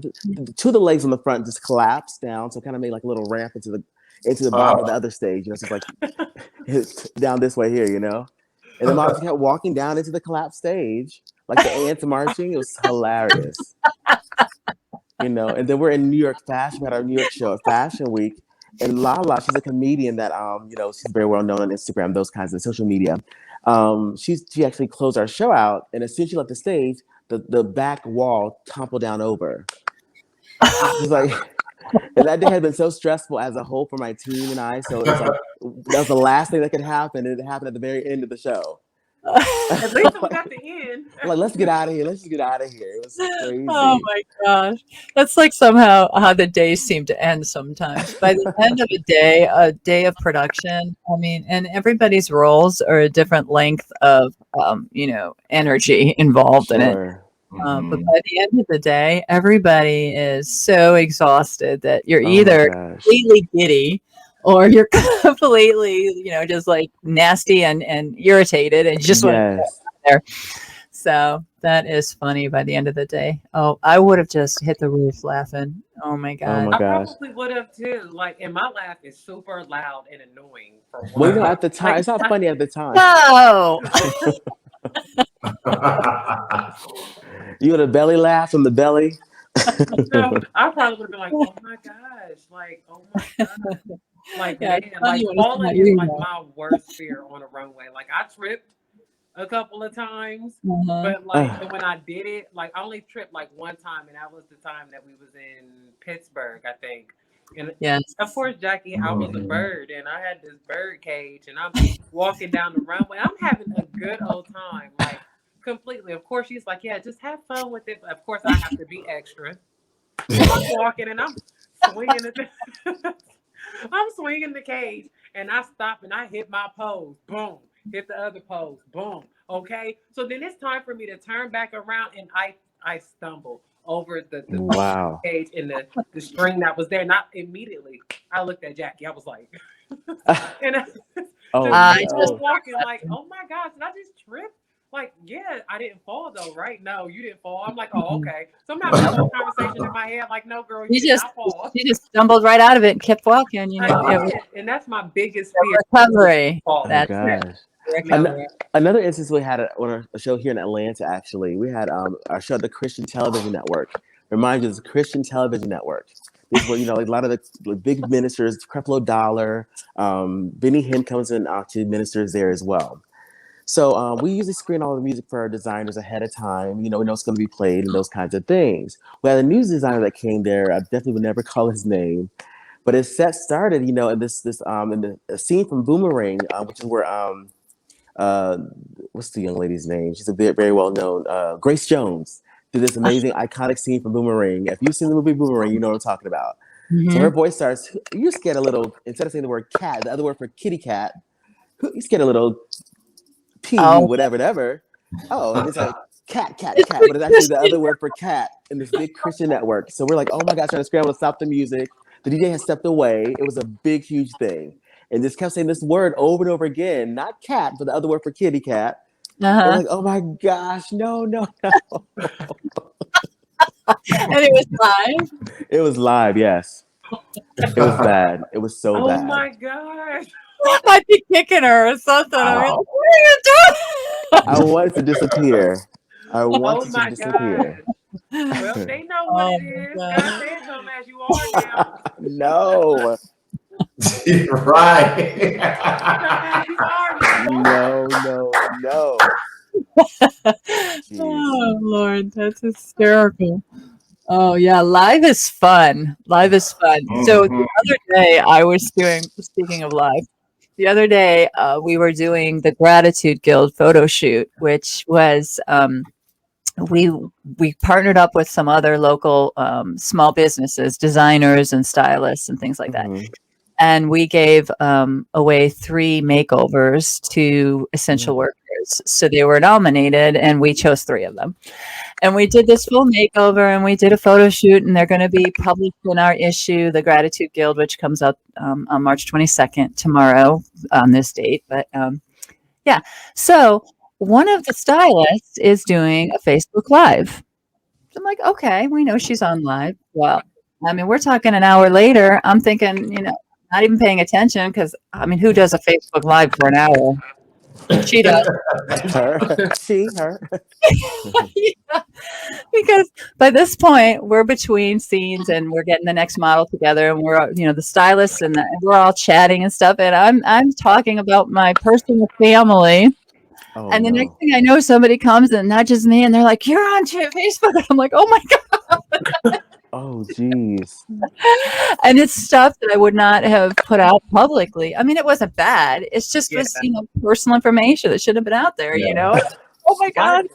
Two of the legs on the front just collapsed down, so kind of made like a little ramp into the bottom of the other stage. It's just like down this way here, And the models kept walking down into the collapsed stage, like the ants marching. It was hilarious. And then we're in New York Fashion. We had our New York show at Fashion Week. And Lala, she's a comedian that she's very well known on Instagram, those kinds of social media. She actually closed our show out, and as soon as she left the stage, the back wall toppled down over. It's like, and that day had been so stressful as a whole for my team and I. So it's like that was the last thing that could happen, and it happened at the very end of the show. At least we got the end. Like, let's get out of here. Let's just get out of here. It was crazy. Oh my gosh. That's like somehow how the days seem to end sometimes. By the end of the day, a day of production, and everybody's roles are a different length of, energy involved in it. But by the end of the day, everybody is so exhausted that you're either completely giddy or you're completely, just like nasty and irritated and you just want to get out there. So that is funny by the end of the day. Oh, I would have just hit the roof laughing. Oh my God. Oh my gosh. I probably would have too. And my laugh is super loud and annoying. Well, at the time, it's not funny at the time. No. You had a belly laugh from the belly. No, I probably would have been like, oh my gosh, oh my God. Man, falling is my worst fear on a runway. I tripped a couple of times, but when I did it, I only tripped one time, and that was the time that we was in Pittsburgh, I think. And of course, Jackie, I was a bird, and I had this bird cage, and I'm walking down the runway. I'm having a good old time, completely. Of course, she's like, yeah, just have fun with it. But of course, I have to be extra. So I'm walking, and I'm swinging I'm swinging the cage, and I stop and I hit my pose, boom, hit the other pose, boom. Okay, so then it's time for me to turn back around, and I stumble over the Wow. page and the string that was there. Not immediately, I looked at Jackie. I was like, and I was walking like, oh my gosh, did I just trip? Like, yeah, I didn't fall though, right? No, you didn't fall. I'm like, oh, okay. So I'm having a whole conversation in my head, like, no, girl, you did not fall. You just stumbled right out of it and kept walking. You know, and that's my biggest fear. Recovery. Oh my gosh. Another instance we had on a show here in Atlanta. Actually, we had our show, the Christian Television Network. Remind you, it's the Christian Television Network. This is where, you know, a lot of the big ministers, Creflo Dollar, Benny Hinn comes in to ministers there as well. So we usually screen all the music for our designers ahead of time. You know, we know it's going to be played and those kinds of things. We had a news designer that came there. I definitely would never call his name, but his set started, you know, in this in the scene from Boomerang, which is where what's the young lady's name? She's a very well known Grace Jones. Did this amazing iconic scene from Boomerang. If you've seen the movie Boomerang, you know what I'm talking about. Mm-hmm. So her voice starts. You just get a little, instead of saying the word cat, the other word for kitty cat. You just get a little. Whatever. Oh, it's like cat, but it's actually the other word for cat in this big Christian network. So we're like, oh my gosh, trying to scramble to stop the music. The DJ had stepped away. It was a big, huge thing. And just kept saying this word over and over again, not cat, but the other word for kitty cat. Uh-huh. Like, oh my gosh, no. And it was live? It was live, yes. It was bad. It was so bad. Oh my gosh. I'd be kicking her or something. What are you doing? I wanted to disappear. Well, they know what it is. God said come as you are now. No. Right. No. Oh Lord, that's hysterical. Oh yeah, live is fun. Mm-hmm. So the other day I was speaking of live, the other day we were doing the Gratitude Guild photo shoot, which was we partnered up with some other local small businesses, designers and stylists and things like that. And we gave away 3 makeovers to essential workers. So they were nominated and we chose 3 of them. And we did this full makeover and we did a photo shoot, and they're going to be published in our issue, The Gratitude Guild, which comes out on March 22nd, tomorrow on this date. But yeah, so one of the stylists is doing a Facebook Live. So I'm like, okay, we know she's on live. Well, I mean, we're talking an hour later. I'm thinking, you know, not even paying attention because, I mean, who does a Facebook Live for an hour? She does. Her. Yeah. Because by this point, we're between scenes and we're getting the next model together, and we're, you know, the stylists and we're all chatting and stuff. And I'm talking about my personal family. And the next thing I know, somebody comes and nudges me, and they're like, "You're on Facebook." And I'm like, "Oh my God." Oh, geez. And it's stuff that I would not have put out publicly. I mean, it wasn't bad. It's just was, you know, personal information that should have been out there, you know? Oh my God.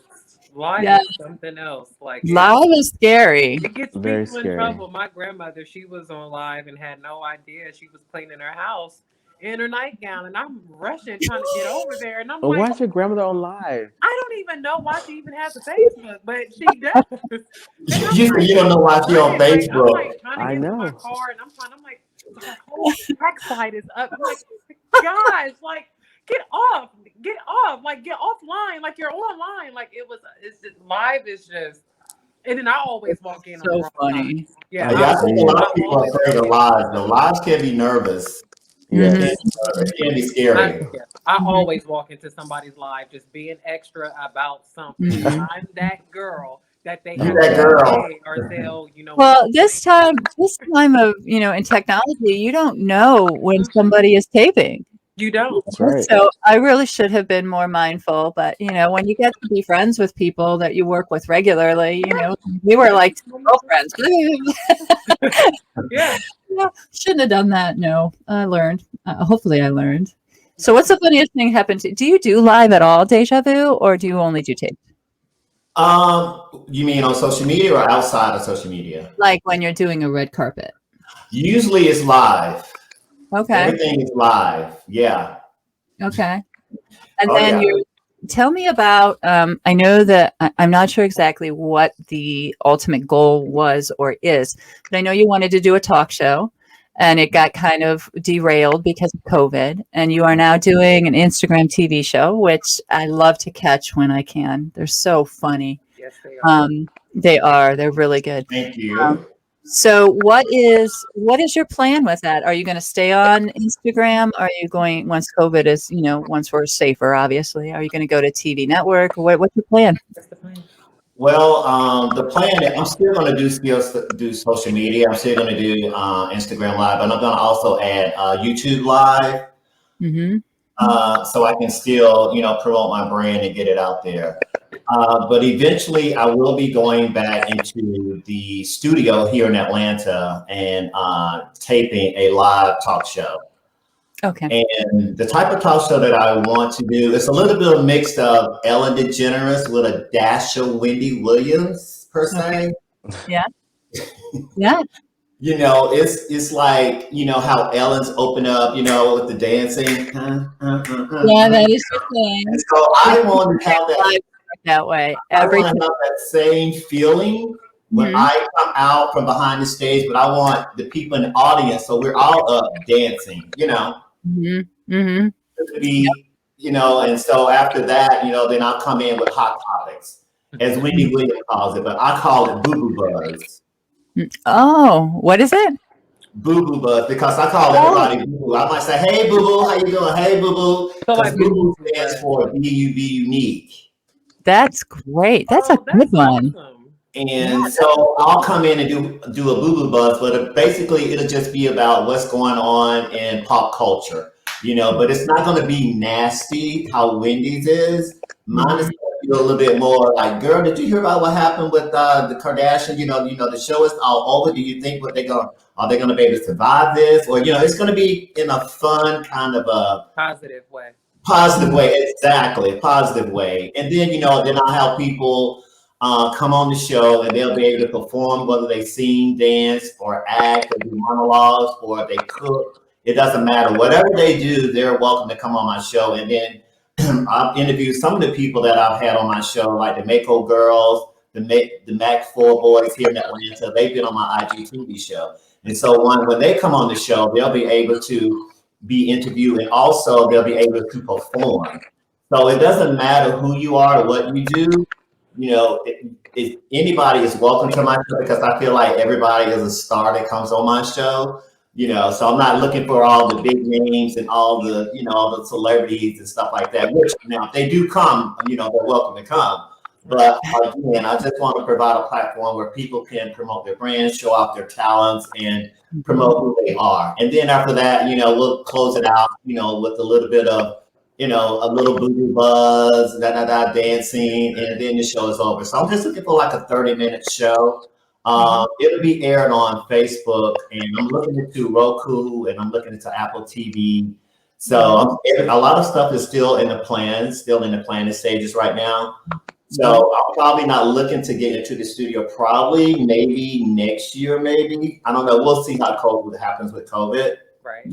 Live is something else. Like, live is scary. It gets people in trouble. My grandmother, she was on live and had no idea. She was cleaning her house in her nightgown, and I'm rushing trying to get over there, and I'm like, why is your grandmother on live? I don't even know why she even has a Facebook, but she does. You don't know why she's on Facebook. I'm like trying to get to my car, and I'm like, the whole backside is up. I'm like, guys, like, get off, like, get offline, like, you're online, like, it's just live is just. And then I always walk in. So funny. Yeah, I think a lot of people are afraid of live. The lives can be nervous. Yes. It can be scary. I always walk into somebody's live just being extra about something. I'm that girl that they have to say, or they'll, you know. Well, this time of, you know, in technology, you don't know when somebody is taping. You don't. That's right. So I really should have been more mindful. But, you know, when you get to be friends with people that you work with regularly, you know, we were like girlfriends. Yeah. No, shouldn't have done that. No, I learned. Hopefully I learned. So what's the funniest thing happened to you? Do you do live at all, DejaVu, or do you only do tape? You mean on social media or outside of social media? Like when you're doing a red carpet? Usually it's live. Okay. Everything is live. Yeah. Okay. And Oh, then yeah. tell me about, I know that I'm not sure exactly what the ultimate goal was or is, but I know you wanted to do a talk show and it got kind of derailed because of COVID. And you are now doing an Instagram TV show, which I love to catch when I can. They're so funny. Yes, they are. They are. They're really good. Thank you. So what is your plan with that? Are you going to stay on Instagram? Are you going, once COVID is, once we're safer, obviously, are you going to go to TV network? What's your plan? That's the plan. Well, the plan is I'm still going to do social media. I'm still going to do Instagram Live, but I'm going to also add YouTube Live, so I can still, promote my brand and get it out there. But eventually, I will be going back into the studio here in Atlanta and taping a live talk show. Okay. And the type of talk show that I want to do is a little bit of a mix of Ellen DeGeneres with a dash of Wendy Williams, per se. Yeah. Yeah. It's like, how Ellen's open up, with the dancing. Yeah, that is your thing. And so I want to have that way. I want to have that same feeling when I come out from behind the stage, but I want the people in the audience, so we're all up dancing, to be, and so after that, then I'll come in with hot topics, as Wendy Williams calls it, but I call it boo-boo buzz. Oh, what is it? Boo-boo buzz, because I call everybody boo-boo. I might say, hey, boo-boo, how you doing? Hey, boo-boo. Because boo-boo stands for B-U-B, unique. That's great. That's a good one. Awesome. And so I'll come in and do a boo-boo buzz, but basically it'll just be about what's going on in pop culture, but it's not going to be nasty how Wendy's is. Mine is going to be a little bit more like, girl, did you hear about what happened with the Kardashians? The show is all over. Do you think are they going to be able to survive this? Or, it's going to be in a fun kind of a positive way. Positive way, exactly, positive way. And then, then I'll have people come on the show and they'll be able to perform, whether they sing, dance, or act, or do monologues, or they cook. It doesn't matter. Whatever they do, they're welcome to come on my show. And then I've interviewed some of the people that I've had on my show, like the Mako Girls, the Mac 4 boys here in Atlanta. They've been on my IGTV show. And so when they come on the show, they'll be able to be interviewed, and also they'll be able to perform. So it doesn't matter who you are or what you do. Anybody is welcome to my show, because I feel like everybody is a star that comes on my show. So I'm not looking for all the big names and all the, all the celebrities and stuff like that. Which now, if they do come, they're welcome to come. But again, I just want to provide a platform where people can promote their brands, show off their talents, and promote who they are. And then after that, we'll close it out, with a little bit of, a little boo-boo buzz, dancing, and then the show is over. So I'm just looking for like a 30-minute show. It'll be aired on Facebook, and I'm looking into Roku, and I'm looking into Apple TV. So a lot of stuff is still in the planning stages right now. So I'm probably not looking to get into the studio maybe next year, maybe. I don't know. We'll see how COVID happens with COVID. Right.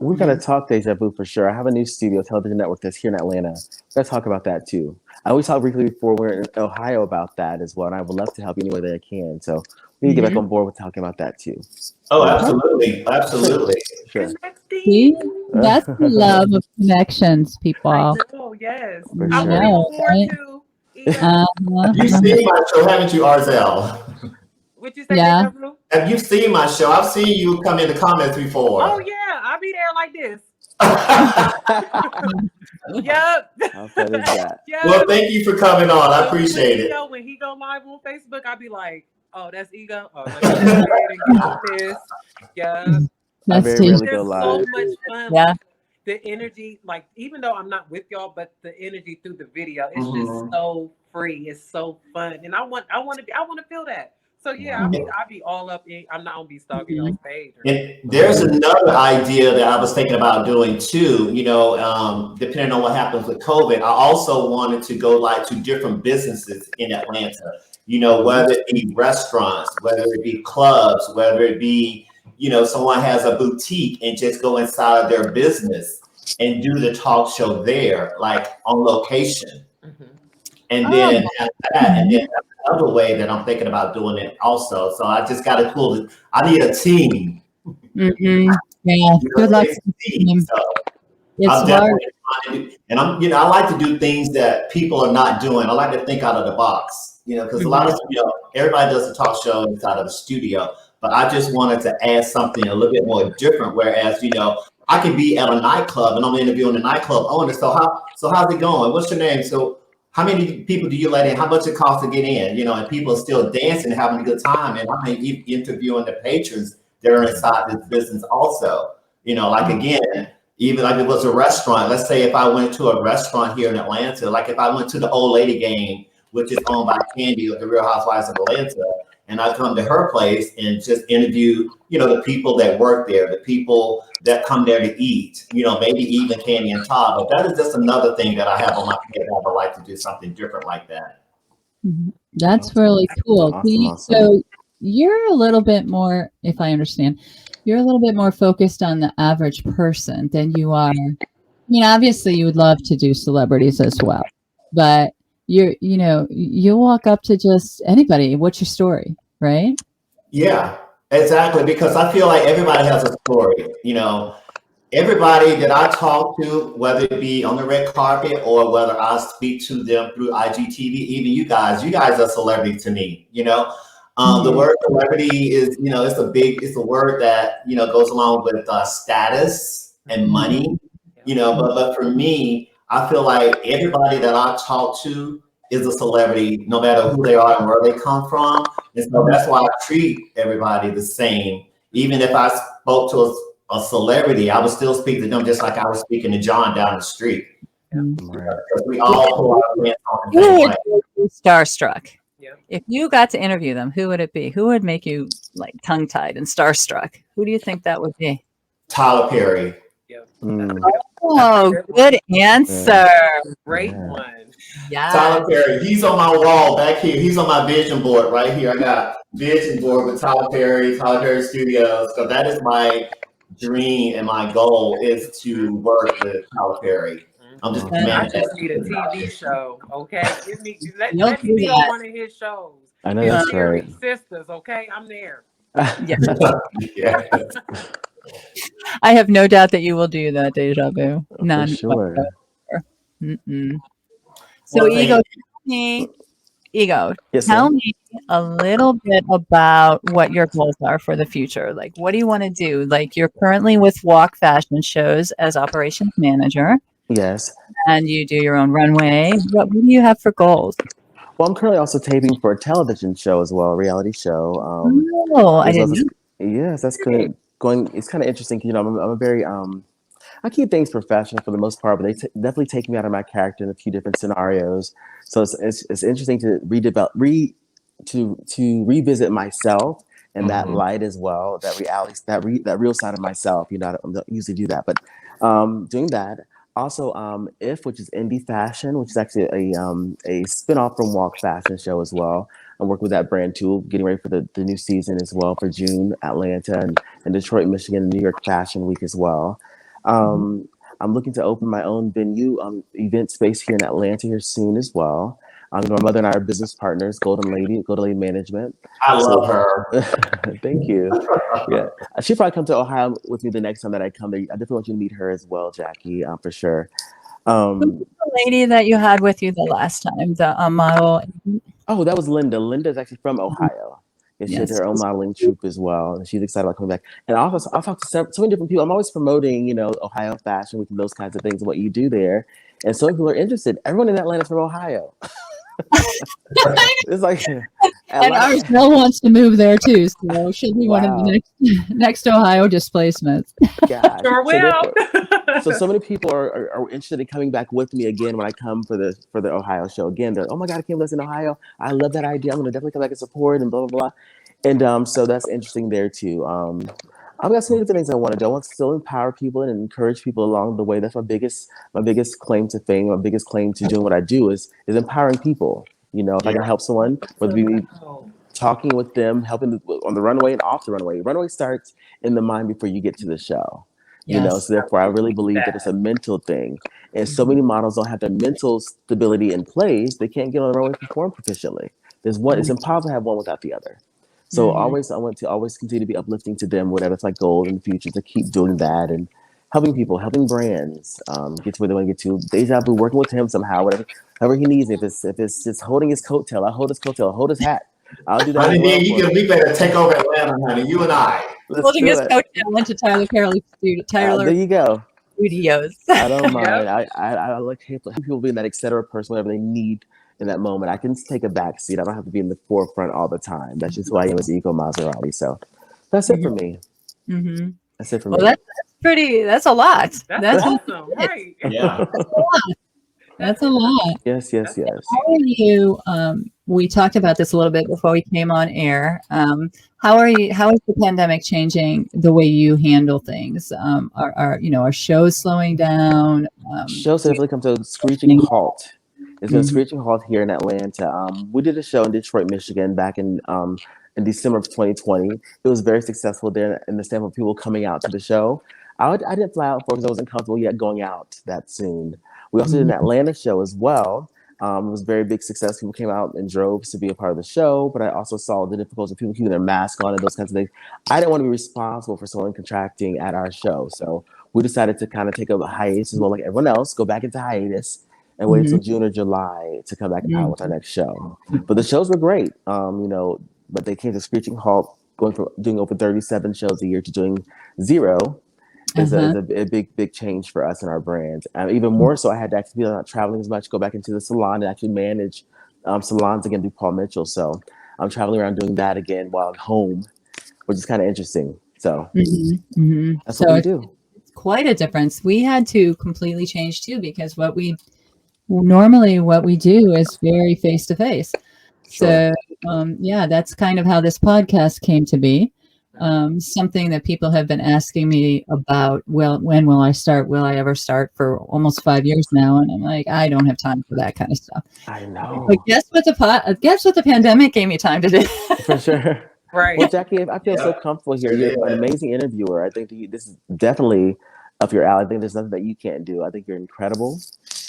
We're going to talk DejaVu for sure. I have a new studio television network that's here in Atlanta. Let's talk about that too. I always talked briefly before we're in Ohio about that as well, and I would love to help you any way that I can. So we need to get back on board with talking about that too. Oh, absolutely. Absolutely. Sure. See? That's the love of connections, people. Oh, yes. For I'm sure. looking forward to You've seen my show, haven't you, Arzel? What you say, Yeah. DejaVu? Have you seen my show? I've seen you come in the comments before. Oh, yeah. I'll be there like this. Yep. How fun is that? Yep. Well, thank you for coming on. I appreciate it. When he go live on Facebook, I'll be like, oh, that's Ego. Oh, let me go ahead and get on this. Yeah. I That's very too. rarely There's go live. so much fun. Yeah. The energy, like, even though I'm not with y'all, but the energy through the video, it's just so free. It's so fun. And I want to feel that. So yeah, I'll be all up in, I'm not gonna be stalking on stage. And there's another idea that I was thinking about doing too, depending on what happens with COVID. I also wanted to go like to different businesses in Atlanta, whether it be restaurants, whether it be clubs, whether it be, someone has a boutique and just go inside of their business and do the talk show there, like on location. And then after that, and then another way that I'm thinking about doing it also. So I just got to pull it. I need a team. Yeah, good luck. So I'm definitely trying to do, and I like to do things that people are not doing. I like to think out of the box, because a lot of, everybody does a talk show inside of the studio, but I just wanted to add something a little bit more different. Whereas, I could be at a nightclub and I'm interviewing a nightclub owner. So how's it going? What's your name? So how many people do you let in? How much it costs to get in? And people are still dancing, having a good time. And I'm interviewing the patrons that are inside this business also. Like again, even like it was a restaurant. Let's say if I went to a restaurant here in Atlanta, like if I went to the Old Lady Game, which is owned by Candy of the Real Housewives of Atlanta, and I come to her place and just interview, the people that work there, the people that come there to eat, maybe even Candy and Todd. But that is just another thing that I have on my head. I would like to do something different like that. That's really cool. Awesome. So you're a little bit more, if I understand, you're a little bit more focused on the average person than you are. Obviously you would love to do celebrities as well, but you walk up to just anybody. What's your story, right? Yeah, exactly. Because I feel like everybody has a story. Everybody that I talk to, whether it be on the red carpet or whether I speak to them through IGTV, even you guys are celebrity to me. The word celebrity is, it's a word that, goes along with status and money, but for me, I feel like everybody that I talk to is a celebrity, no matter who they are and where they come from. And so that's why I treat everybody the same. Even if I spoke to a celebrity, I would still speak to them just like I was speaking to John down the street. Because we all pull our pants on the same way. Starstruck. Yeah. If you got to interview them, who would it be? Who would make you like tongue-tied and starstruck? Who do you think that would be? Tyler Perry. Oh, good answer. Great one. Yeah. Tyler Perry. He's on my wall back here. He's on my vision board right here. I got vision board with Tyler Perry Studios. So that is my dream and my goal is to work with Tyler Perry. I'm just I just need a TV show, okay? Let me be on one of his shows. I know that's right. Sisters, okay? I'm there. Yeah. I have no doubt that you will do that, DejaVu. None. For sure. So, Ego, yes, tell me a little bit about what your goals are for the future. Like, what do you want to do? Like, you're currently with WALK Fashion Shows as operations manager. Yes. And you do your own runway. What do you have for goals? Well, I'm currently also taping for a television show as well, a reality show. I didn't know. Yes, that's good. It's kind of interesting. I'm a very I keep things professional for the most part, but they definitely take me out of my character in a few different scenarios. So it's interesting to revisit myself in that light as well. That reality, that real side of myself. I don't usually do that, but doing that. Also, which is Indie Fashion, which is actually a spinoff from WALK Fashion Show as well. I'm working with that brand too, getting ready for the new season as well for June, Atlanta and Detroit, Michigan, New York Fashion Week as well. I'm looking to open my own venue, event space here in Atlanta here soon as well. My mother and I are business partners, Golden Lady Management. I love her. Thank you. Yeah, she'll probably come to Ohio with me the next time that I come there. I definitely want you to meet her as well, Jackie, for sure. Who's the lady that you had with you the last time, the model? Oh, that was Linda. Linda's actually from Ohio. And she has her own modeling troupe as well, and she's excited about coming back. And also, I've talked to so many different people. I'm always promoting, Ohio Fashion Week and those kinds of things and what you do there. And so many people are interested. Everyone in Atlanta is from Ohio. It's like, and Arcel wants to move there too, so she'll be one of the next Ohio displacements. Gosh. Sure will. So many people are interested in coming back with me again when I come for the Ohio show again. They're like, oh my God, I can't listen to Ohio. I love that idea. I'm gonna definitely come back and support and blah blah blah. And so that's interesting there too. I've got so many different things I want to do. I want to still empower people and encourage people along the way. That's my biggest claim to fame. My biggest claim to doing what I do is empowering people. If I can help someone, whether it be talking with them, helping on the runway and off the runway. Runway starts in the mind before you get to the show. You know, so therefore I really believe that it's a mental thing. And so many models don't have their mental stability in place, they can't get on the runway and perform proficiently. There's one, it's impossible to have one without the other. So I want to always continue to be uplifting to them, whatever it's my goal in the future, to keep doing that and helping people, helping brands get to where they want to get to. DejaVu, working with him somehow, whatever he needs. If it's just holding his coattail, I'll hold his coattail, I'll hold his hat. I'll do that. Honey, we better take over Atlanta, honey. You and I. Holding his coattail into Tyler Perry's studio. There you go. Studios. I don't mind. I like people being that etc. person, whatever they need in that moment. I can take a back seat. I don't have to be in the forefront all the time. That's just who I am as Ego Maserati. So that's it for me. Mm-hmm. That's it for me. Well, that's a lot. That's awesome. Right. Yeah. That's a lot. Yes. How are you? We talked about this a little bit before we came on air. How are you? How is the pandemic changing the way you handle things? Are shows slowing down? Shows definitely come to a screeching halt. It's been a screeching halt here in Atlanta. We did a show in Detroit, Michigan, back in December of 2020. It was very successful there in the standpoint of people coming out to the show. I didn't fly out because I wasn't comfortable yet going out that soon. We also did an Atlanta show as well. It was a very big success. People came out in droves to be a part of the show, but I also saw the difficulties of people keeping their mask on and those kinds of things. I didn't want to be responsible for someone contracting at our show. So we decided to kind of take a hiatus as well, like everyone else, go back into hiatus and wait until June or July to come back out with our next show. But the shows were great, but they came to a screeching halt, going from doing over 37 shows a year to doing 0. Is a big change for us and our brand. Even more so, I had to actually be not traveling as much, go back into the salon and actually manage salons again, do Paul Mitchell. So I'm traveling around doing that again while I'm home, which is kind of interesting. So that's what we do. It's quite a difference. We had to completely change too, because what we do is very face to face. So that's kind of how this podcast came to be. Something that people have been asking me about. Well, when will I start? Will I ever start? For almost 5 years now, and I'm like, I don't have time for that kind of stuff. I know. But guess what the pandemic gave me time to do? For sure. Right. Well, Jackie, I feel so comfortable here. You're an amazing interviewer. I think this is definitely up your alley. I think there's nothing that you can't do. I think you're incredible.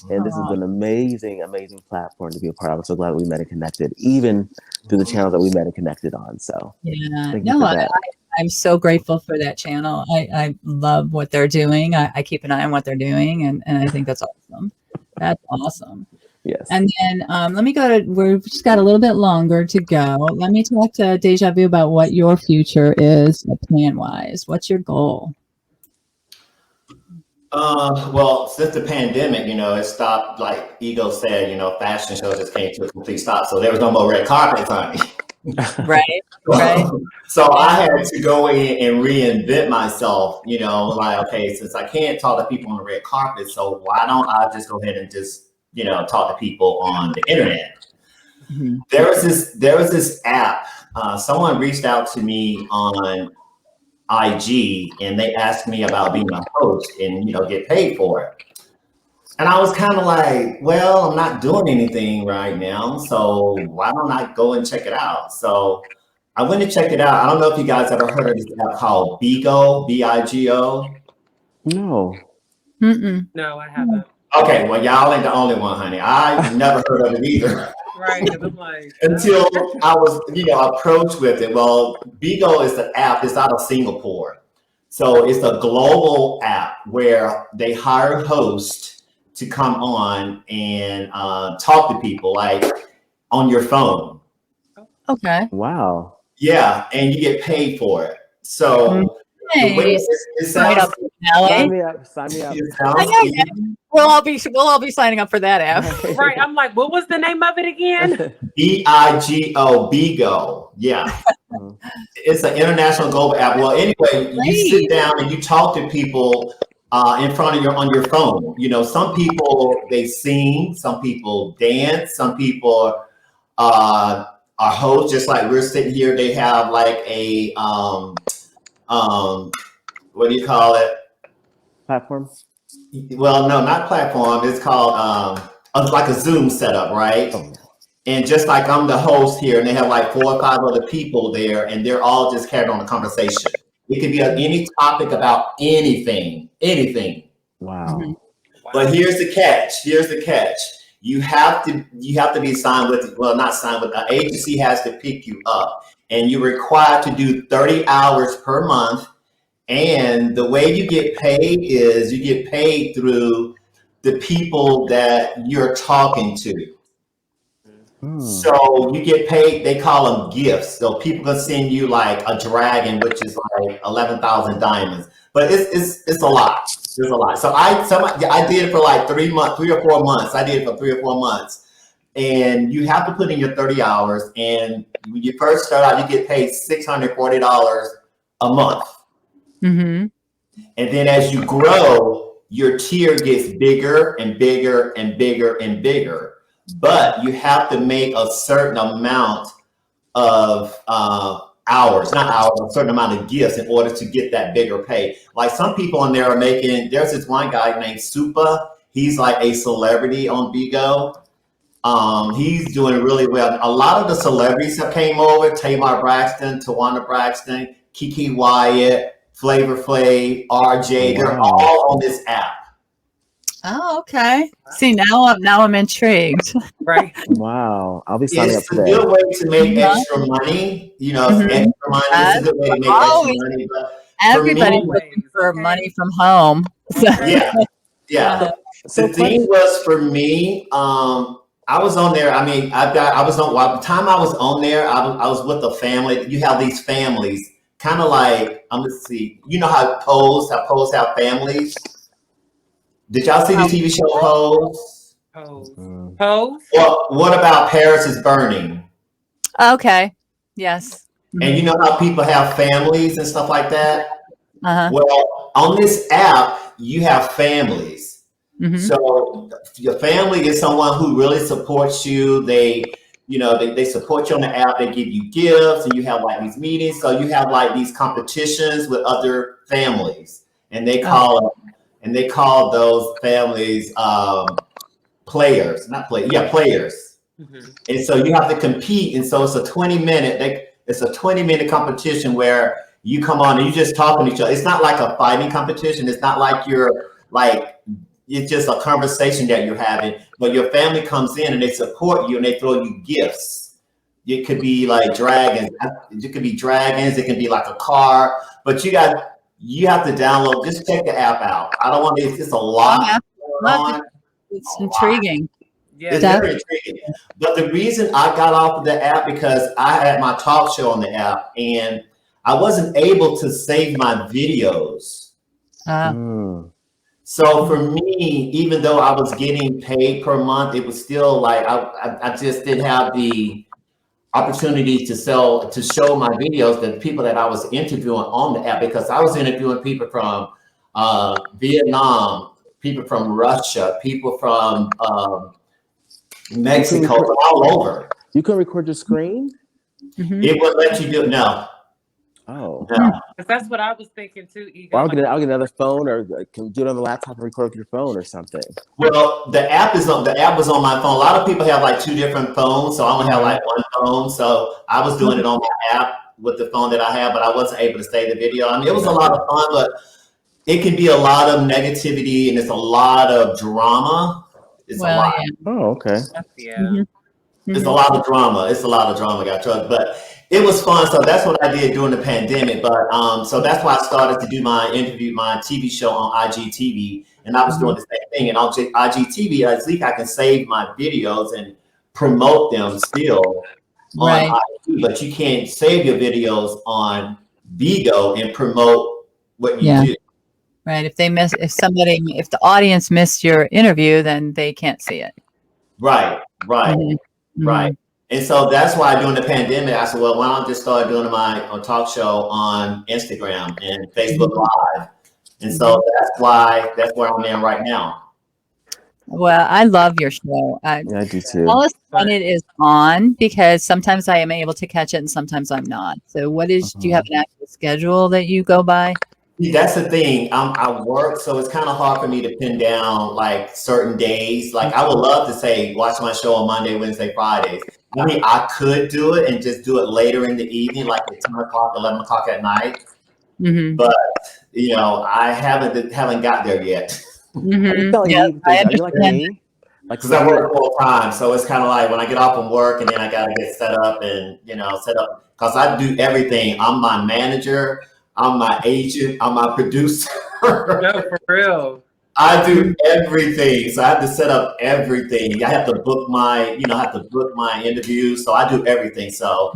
And this is an amazing, amazing platform to be a part of. I'm so glad we met and connected, even through the channels that we met and connected on. So I'm so grateful for that channel. I love what they're doing. I keep an eye on what they're doing, and I think that's awesome. That's awesome. Yes. And then let me go to, we've just got a little bit longer to go. Let me talk to DejaVu about what your future is plan-wise. What's your goal? Well, since the pandemic, it stopped, like Ego said, fashion shows just came to a complete stop. So there was no more red carpets, honey. Right. So I had to go in and reinvent myself, okay, since I can't talk to people on the red carpet, so why don't I just go ahead and just, talk to people on the internet? There was this app. Someone reached out to me on IG and they asked me about being a host and get paid for it. And I was kind of like, well, I'm not doing anything right now, so why don't I go and check it out? So I went and checked it out. I don't know if you guys ever heard of this app called Bigo, B-I-G-O. No. No, I haven't. Okay, well, y'all ain't the only one, honey. I never heard of it either. Right, I'm like, until I was, approached with it. Well, Bigo is the app. It's out of Singapore. So it's a global app where they hire hosts to come on and talk to people, like on your phone. Okay. Wow. Yeah, and you get paid for it. So the way it sounds, sign me up. it sounds We'll all be signing up for that app. right. I'm like, what was the name of it again? B-I-G-O, Bigo. Yeah. It's an international global app. Well, anyway, you sit down and you talk to people in front of on your phone. Some people, they sing, some people dance, some people are hosts, just like we're sitting here. They have like a what do you call it? Platform? Well, no, not platform. It's called like a Zoom setup, right? And just like I'm the host here, and they have like 4 or 5 other people there, and they're all just carrying on the conversation. It could be any topic about anything. Wow. But here's the catch. You have to be signed with, well, not signed with, an agency has to pick you up, and you're required to do 30 hours per month. And the way you get paid is you get paid through the people that you're talking to. So you get paid, they call them gifts. So people can send you like a dragon, which is like 11,000 diamonds. But it's a lot. There's a lot. So I did it for like 3 or 4 months. I did it for 3 or 4 months. And you have to put in your 30 hours. And when you first start out, you get paid $640 a month. Mm-hmm. And then as you grow, your tier gets bigger and bigger and bigger and bigger. But you have to make a certain amount of hours, a certain amount of gifts in order to get that bigger pay. Like some people in there are making, there's this one guy named Supa. He's like a celebrity on Bigo. He's doing really well. A lot of the celebrities that came over, Tamar Braxton, Tawana Braxton, Kiki Wyatt, Flavor Flav, RJ, they're all on this app. Oh, okay. See, now I'm intrigued. Right. Wow. I'll be signing up It's a today. good way to make extra money. You know, extra money. It's a good way to make extra money. But everybody's looking for money from home. So. Yeah. So the thing was for me, I was on there. I mean, by the time I was on there, I was with a family. You have these families, kind of like, let's see, you know how Pose have families? Did y'all see the TV show Pose? Pose? Well, what about Paris is Burning? Okay. Yes. And you know how people have families and stuff like that? Uh-huh. Well, on this app, you have families. Mm-hmm. So your family is someone who really supports you. They support you on the app. They give you gifts, and you have like these meetings. So you have like these competitions with other families, and they call those families players, not play. Yeah, players. Mm-hmm. And so you have to compete. And so it's a 20-minute competition where you come on and you just talking to each other. It's not like a fighting competition. It's not like it's just a conversation that you're having, but your family comes in and they support you and they throw you gifts. It could be like dragons. It could be dragons. It can be like a car, but you have to download, just check the app out. I don't want to, it's just a lot. It's intriguing. Yeah, it's very intriguing. But the reason I got off of the app because I had my talk show on the app and I wasn't able to save my videos. So for me, even though I was getting paid per month, it was still like I just didn't have the opportunity to show my videos to the people that I was interviewing on the app, because I was interviewing people from Vietnam, people from Russia, people from Mexico, all over. You can record your screen? Mm-hmm. It would let you do it. No. Oh. No. That's what I was thinking too, Ego. Well, I'll get another phone, or can do it on the laptop and record with your phone or something. Well, the app was on my phone. A lot of people have like 2 different phones, so I only have like 1 phone. So I was doing it on my app with the phone that I have, but I wasn't able to save the video. I mean, it was a lot of fun, but it can be a lot of negativity and it's a lot of drama. It's a lot. Yeah. Oh, okay. Yeah. Mm-hmm. It's a lot of drama. But it was fun. So that's what I did during the pandemic. But so that's why I started to do my TV show on IGTV, and I was doing the same thing. And on IGTV, at least I can save my videos and promote them still on IG, but you can't save your videos on Bigo and promote what you do. Right. If the audience missed your interview, then they can't see it. Right. Mm-hmm. Right. And so that's why during the pandemic, I said, well, why don't I just start doing my talk show on Instagram and Facebook Live? And so that's where I'm at right now. Well, I love your show. Yeah, I do too. Tell us when it is on, because sometimes I am able to catch it and sometimes I'm not. So do you have an actual schedule that you go by? See, that's the thing. I work, so it's kind of hard for me to pin down like certain days. Like I would love to say, watch my show on Monday, Wednesday, Fridays. I mean, I could do it and just do it later in the evening, like at 10 o'clock, 11 o'clock at night. Mm-hmm. But I haven't got there yet. Mm-hmm. Are you like me? Like, because I work full time, so it's kind of like when I get off from work and then I got to get set up because I do everything. I'm my manager, I'm my agent, I'm my producer. No, for real. I do everything, so I have to set up everything. I have to book my interviews, so I do everything. So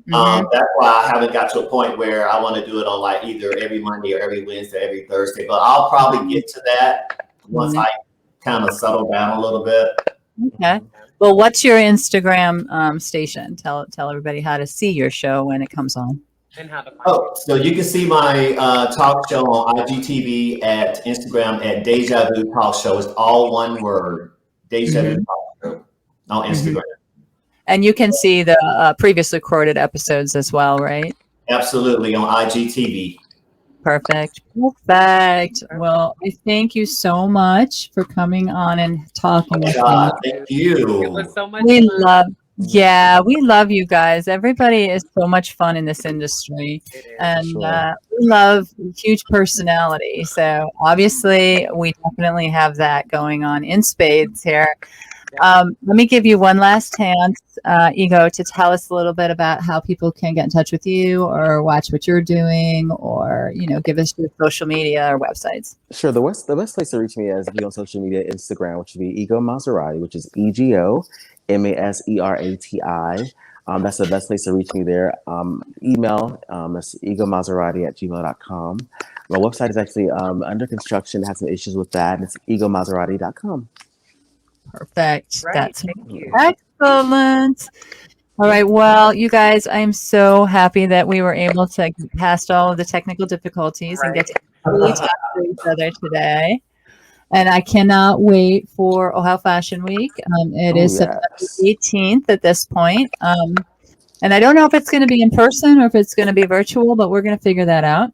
that's why I haven't got to a point where I want to do it on like either every Monday or every Wednesday, every Thursday. But I'll probably get to that once I kind of settle down a little bit. Okay. Well, what's your Instagram station? Tell everybody how to see your show when it comes on. And how to find it. So you can see my talk show on IGTV at Instagram at DejavuTalkShow. It's all one word, DejavuTalkShow on Instagram. And you can see the previous recorded episodes as well, right? Absolutely, on IGTV. Perfect. Well, I thank you so much for coming on and talking with me. Thank you. It was so much We fun. love you guys. Everybody is so much fun in this industry, and we love huge personality. So obviously, we definitely have that going on in spades here. Let me give you one last chance, Ego, to tell us a little bit about how people can get in touch with you or watch what you're doing, or give us your social media or websites. Sure. The best place to reach me is on social media, Instagram, which would be Ego Maserati, which is EGO MASERATI. That's the best place to reach me there. Email, that's egomaserati@gmail.com. My website is actually under construction. It has some issues with that. It's egomaserati.com. Perfect. Right, That's thank you. excellent. All right. Well, you guys, I'm so happy that we were able to get past all of the technical difficulties and get to really talk to each other today. And I cannot wait for Ohio Fashion Week. It is September 18th at this point. And I don't know if it's going to be in person or if it's going to be virtual, but we're going to figure that out.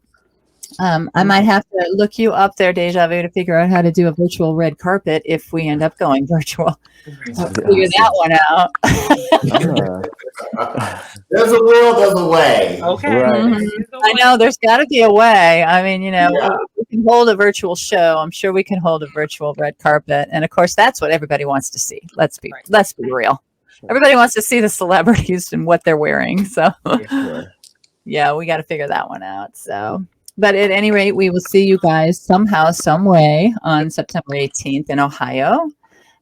I might have to look you up there, Dejavu, to figure out how to do a virtual red carpet if we end up going virtual. So figure that one out. There's a will, there's a way. Okay. Right. I know there's got to be a way. I mean, we can hold a virtual show. I'm sure we can hold a virtual red carpet, and of course, that's what everybody wants to see. Let's be real. Everybody wants to see the celebrities and what they're wearing. So, yeah, we got to figure that one out. So. But at any rate, we will see you guys somehow, some way on September 18th in Ohio.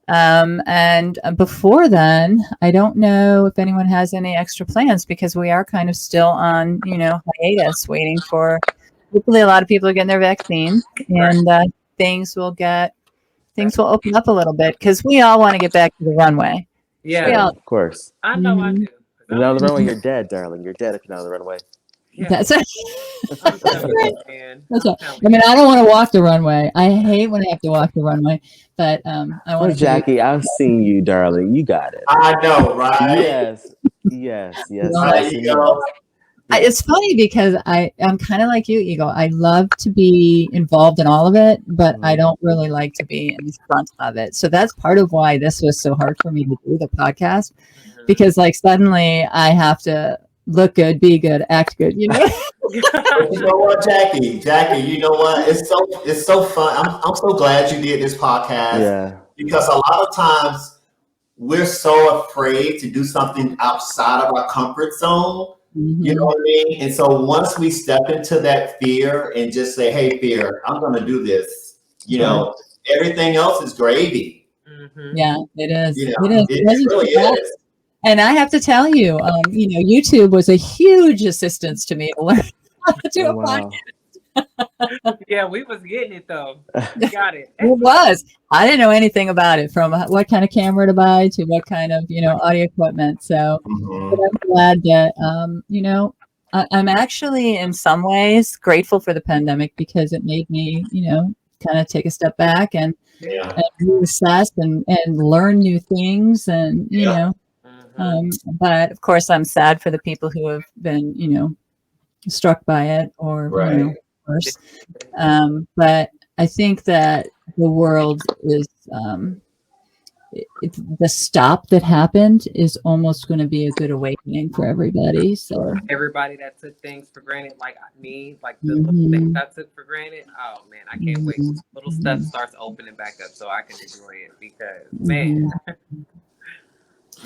And before then, I don't know if anyone has any extra plans because we are kind of still on, hiatus, waiting for hopefully a lot of people are getting their vaccines and things will open up a little bit because we all want to get back to the runway. Yeah, of course. I know I do. Now the runway, you're dead, darling. You're dead if you're not on the runway. Yeah. That's it. That's right. That's right. I mean, I don't want to walk the runway. I hate when I have to walk the runway, but I want to. Jackie, I've seen you, darling. You got it. I know, right? Yes. It's funny because I'm kind of like you, Ego. I love to be involved in all of it, but I don't really like to be in front of it. So that's part of why this was so hard for me to do the podcast, because suddenly I have to look good, be good, act good, You know what, Jackie, you know what? It's so fun. I'm so glad you did this podcast. Yeah. Because a lot of times we're so afraid to do something outside of our comfort zone. Mm-hmm. You know what I mean? And so once we step into that fear and just say, hey, fear, I'm going to do this, everything else is gravy. Mm-hmm. Yeah, it is. It really is. And I have to tell you, YouTube was a huge assistance to me to learn how to do a podcast. Yeah, we was getting it though. We got it. It was. I didn't know anything about it, from what kind of camera to buy to what kind of, audio equipment. So but I'm glad that, I'm actually in some ways grateful for the pandemic because it made me, kind of take a step back and reassess and learn new things and, but of course I'm sad for the people who have been, struck by it or course. But I think that the world is the stop that happened is almost going to be a good awakening for everybody. So Everybody that took things for granted, like me, like the little things I took for granted. Oh man, I can't wait till little stuff starts opening back up so I can enjoy it because man.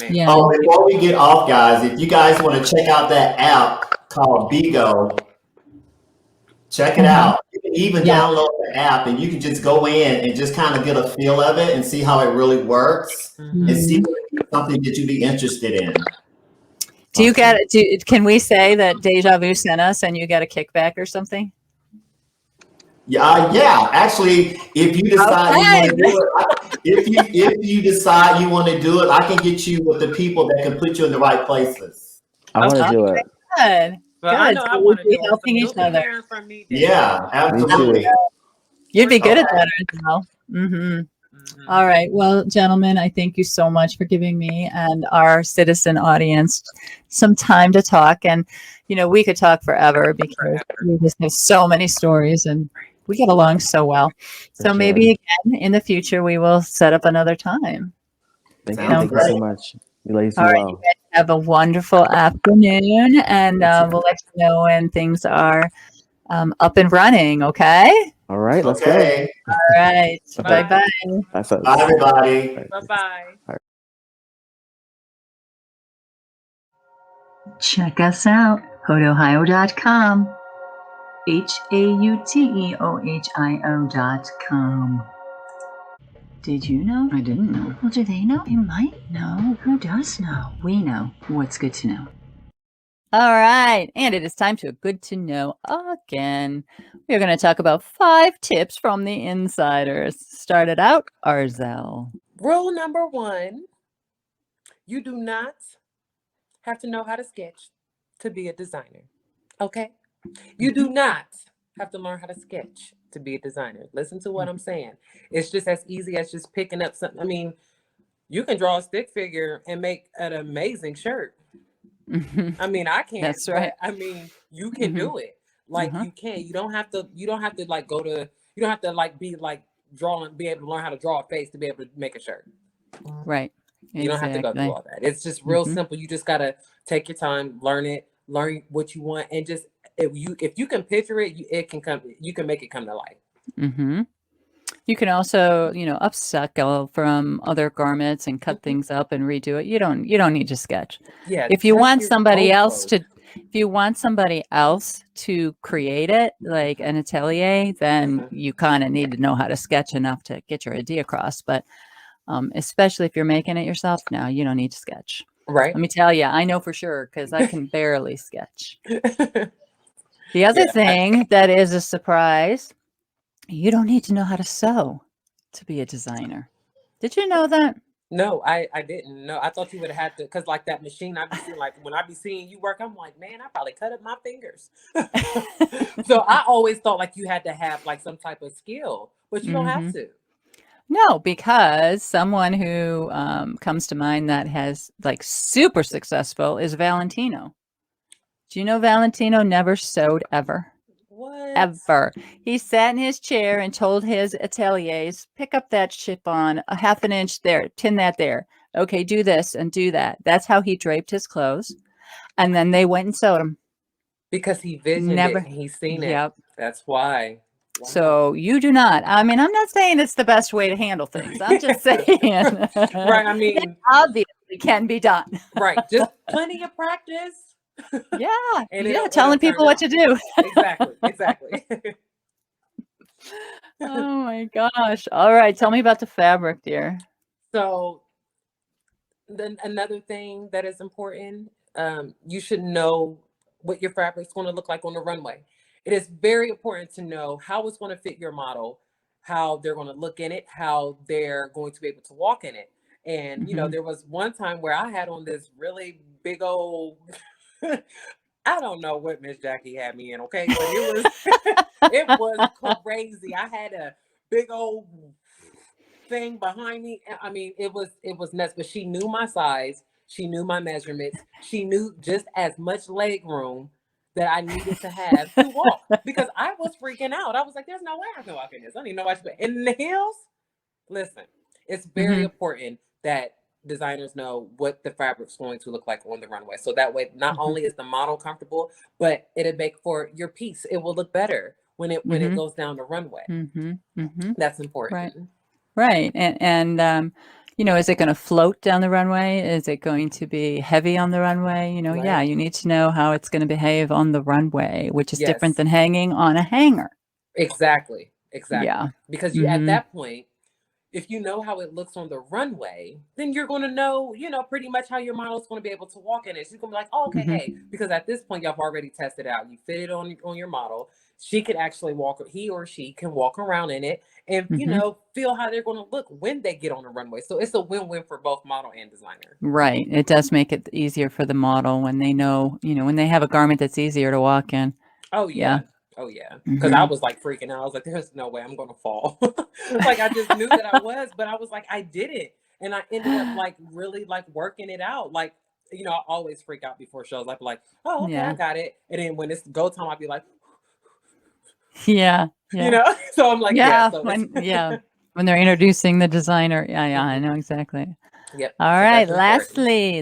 Yeah. Oh, before we get off, guys, if you guys want to check out that app called Ego, check it out. You can even download the app and you can just go in and just kind of get a feel of it and see how it really works and see if it's something that you'd be interested in. Do you get it? Can we say that DejaVu sent us and you got a kickback or something? Yeah. Actually, if you decide you want to do it, if you decide you want to do it, I can get you with the people that can put you in the right places. I want to do it. Good. Well, I know I want to do it. Helping each other. From me, yeah, absolutely. You'd be good at that as well. All right. Well, gentlemen, I thank you so much for giving me and our citizen audience some time to talk. And, you know, we could talk forever because we just have so many stories and we get along so well. So maybe again in the future, we will set up another time. Thank you so much. You ladies do well. well. You guys have a wonderful afternoon and we'll let you know when things are up and running. Okay. All right, let's go. All right. Bye-bye. Bye, folks. Bye, everybody. Bye-bye. Check us out, hauteohio.com. HAUTEOHIO.com. Did you know? I didn't know. Well, do they know? They might know. Who does know? We know what's good to know. All right. And it is time to good to know again. We're going to talk about 5 tips from the insiders. Started out, Arzel. Rule number 1, you do not have to know how to sketch to be a designer. Okay? You do not have to learn how to sketch to be a designer. Listen to what I'm saying. It's just as easy as just picking up something. I mean, you can draw a stick figure and make an amazing shirt. I mean, I can't. That's right. I mean, you can do it. Like you can. You don't have to like go to. You don't have to like be like drawing. Be able to learn how to draw a face to be able to make a shirt. Right. You don't have to go through all that. It's just real simple. You just gotta take your time, learn it, learn what you want, and just if you can picture it, it can come. You can make it come to life. You can also, you know, upcycle from other garments and cut things up and redo it. You don't need to sketch. Yeah. If you want somebody else to create it, like an atelier, then you kind of need to know how to sketch enough to get your idea across. But especially if you're making it yourself, now you don't need to sketch. Right. Let me tell you, I know for sure because I can barely sketch. The other thing that is a surprise. You don't need to know how to sew to be a designer. Did you know that? No, I didn't know. I thought you would have had to, because like that machine, I be seeing, like when I be seeing you work, I'm like, man, I probably cut up my fingers. So I always thought like you had to have like some type of skill, but you don't have to. No, because someone who comes to mind that has like super successful is Valentino. Do you know Valentino never sewed ever? What? Ever. He sat in his chair and told his ateliers, pick up that chiffon, a half an inch there, tin that there. Okay, do this and do that. That's how he draped his clothes. And then they went and sewed them. Because he visioned it and he's seen it. Yep. That's why. Wow. So you do not. I mean, I'm not saying it's the best way to handle things. I'm just saying. Right. I mean, it obviously can be done. Right. Just plenty of practice. Yeah. And telling people what to do. Exactly. Oh my gosh. All right. Tell me about the fabric, dear. So then another thing that is important, you should know what your fabric is going to look like on the runway. It is very important to know how it's going to fit your model, how they're going to look in it, how they're going to be able to walk in it. And, you know, there was one time where I had on this really big old, I don't know what Miss Jackie had me in, okay? But it was crazy. I had a big old thing behind me. I mean, it was nuts, but she knew my size. She knew my measurements. She knew just as much leg room that I needed to have to walk because I was freaking out. I was like, there's no way I can walk in this. I don't even know why. In the heels, listen, it's very important that designers know what the fabric's going to look like on the runway. So that way, not only is the model comfortable, but it'll make for your piece. It will look better when it goes down the runway. That's important. Right. And you know, is it going to float down the runway? Is it going to be heavy on the runway? You know, yeah, you need to know how it's going to behave on the runway, which is different than hanging on a hanger. Exactly. Yeah. Because you at that point, if you know how it looks on the runway, then you're going to know, you know, pretty much how your model is going to be able to walk in it. So you can be like, oh, okay, hey, because at this point, y'all have already tested out. You fit it on your model. She could actually walk, he or she can walk around in it and, you know, feel how they're going to look when they get on the runway. So it's a win-win for both model and designer. Right. It does make it easier for the model when they know, you know, when they have a garment that's easier to walk in. Oh, yeah. Oh, yeah. Because I was like freaking out. I was like, there's no way I'm going to fall. Like, I just knew that I was, but I was like, I did it. And I ended up like really like working it out. Like, you know, I always freak out before shows. I'd be like, oh, okay, I got it. And then when it's go time, I'd be like, yeah. You know, so I'm like, when they're introducing the designer. Yeah, I know exactly. Yep. All right. Lastly,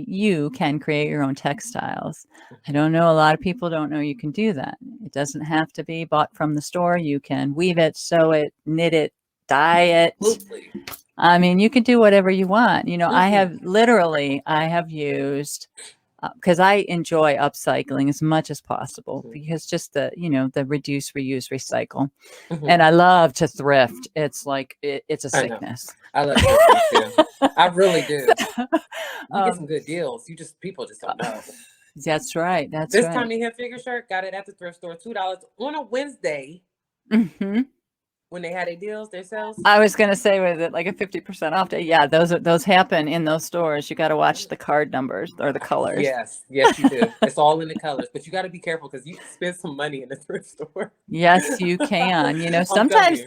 you can create your own textiles. I don't know. A lot of people don't know you can do that. It doesn't have to be bought from the store. You can weave it, sew it, knit it, dye it. Absolutely. I mean, you can do whatever you want. You know, I have used, because I enjoy upcycling as much as possible because just the, you know, the reduce, reuse, recycle. And I love to thrift. It's like, it's a sickness. I love thrifting too. I really do. You get some good deals. People just don't know. That's right. This time you hit figure shirt, got it at the thrift store, $2 on a Wednesday. When they had their deals, their sales. I was going to say, was it like a 50% off day? Yeah, those happen in those stores. You got to watch the card numbers or the colors. Yes, you do. It's all in the colors, but you got to be careful because you can spend some money in the thrift store. Yes, you can. You know, sometimes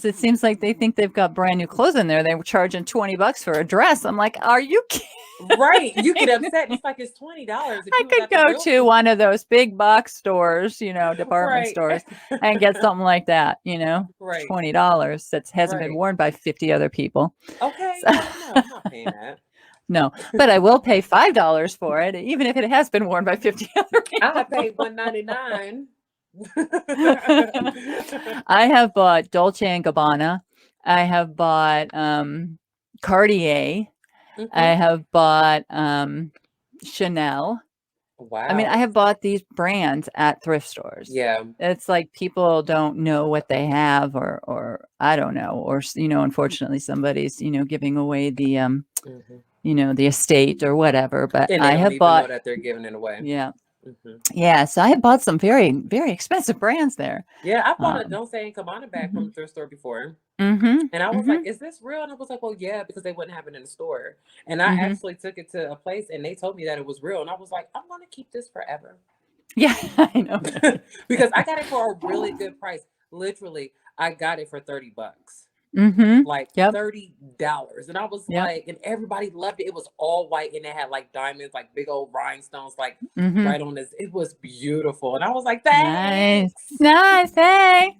it seems like they think they've got brand new clothes in there. They were charging $20 for a dress. I'm like, are you kidding? Right. You get upset. It's like it's $20. I could go to one of those big box stores, you know, department stores and get something like that, you know, $20 that hasn't been worn by 50 other people. Okay. So, no, I'm not paying that. No, but I will pay $5 for it, even if it has been worn by 50 other people. I paid $1.99. I have bought Dolce & Gabbana. I have bought Cartier. I have bought Chanel. Wow. I mean, I have bought these brands at thrift stores. Yeah. It's like people don't know what they have or I don't know. Or, you know, unfortunately somebody's, you know, giving away the, you know, the estate or whatever. But and I have bought know that they're giving it away. Yeah. Yeah, so I have bought some very, very expensive brands there. Yeah, I bought a Dolce & Gabbana bag from the thrift store before. And I was like, is this real? And I was like, well, yeah, because they wouldn't have it in the store. And I actually took it to a place and they told me that it was real. And I was like, I'm going to keep this forever. Yeah, I know. Because I got it for a really good price. Literally, I got it for $30. Like $30. And I was like, and everybody loved it. It was all white and it had like diamonds, like big old rhinestones, like right on this. It was beautiful. And I was like, thanks. Nice. Hey.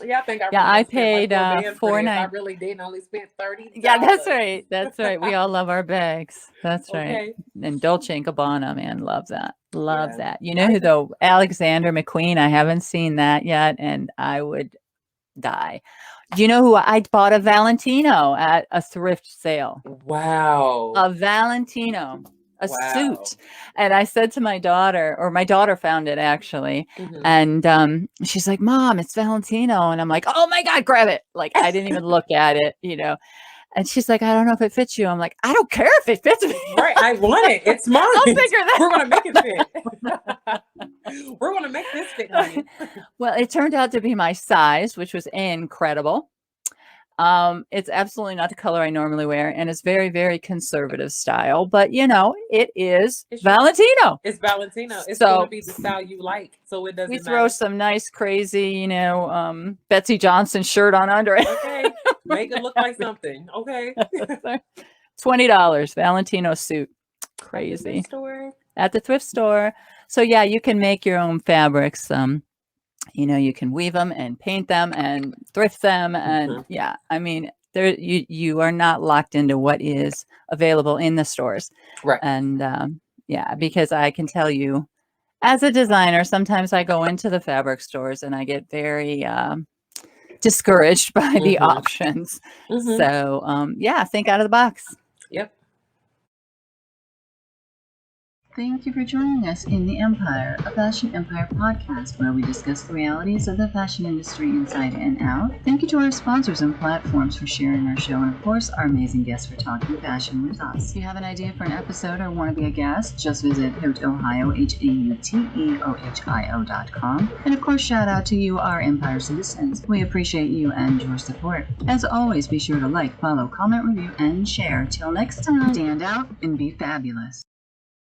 Yeah, I think I paid $4.99. I really didn't. Only spent $30. Yeah, that's right. That's right. We all love our bags. That's right. And Dolce & Gabbana, man, love that. Love that. You know who though? Alexander McQueen. I haven't seen that yet, and I would die. Do you know who I bought a Valentino at a thrift sale? Wow. A Valentino, a suit. And I said to my daughter, or my daughter found it actually. And she's like, Mom, it's Valentino. And I'm like, oh my God, grab it. Like, I didn't even look at it, you know. And she's like, I don't know if it fits you. I'm like, I don't care if it fits me. Right. I want it. It's mine. I'll figure that We're going to make it fit. We're going to make this fit. Honey. Well, it turned out to be my size, which was incredible. It's absolutely not the color I normally wear. And it's very, very conservative style. But, you know, it's Valentino. It's Valentino. It's going to be the style you like. So it doesn't matter. We throw some nice, crazy, you know, Betsy Johnson shirt on under it. Okay. Make it look like something. Okay. $20 Valentino suit. Crazy. At the thrift store. So yeah, you can make your own fabrics. You can weave them and paint them and thrift them, and yeah, I mean, you are not locked into what is available in the stores, Right. and yeah, because I can tell you, as a designer, sometimes I go into the fabric stores and I get very discouraged by the options. So yeah, think out of the box. Yep. Thank you for joining us in The Empire, a Fashion Empire podcast where we discuss the realities of the fashion industry inside and out. Thank you to our sponsors and platforms for sharing our show, and of course, our amazing guests for talking fashion with us. If you have an idea for an episode or want to be a guest, just visit Ohio, HAUTEOHIO.com. And of course, shout out to you, our Empire citizens. We appreciate you and your support. As always, be sure to like, follow, comment, review, and share. Till next time, stand out and be fabulous.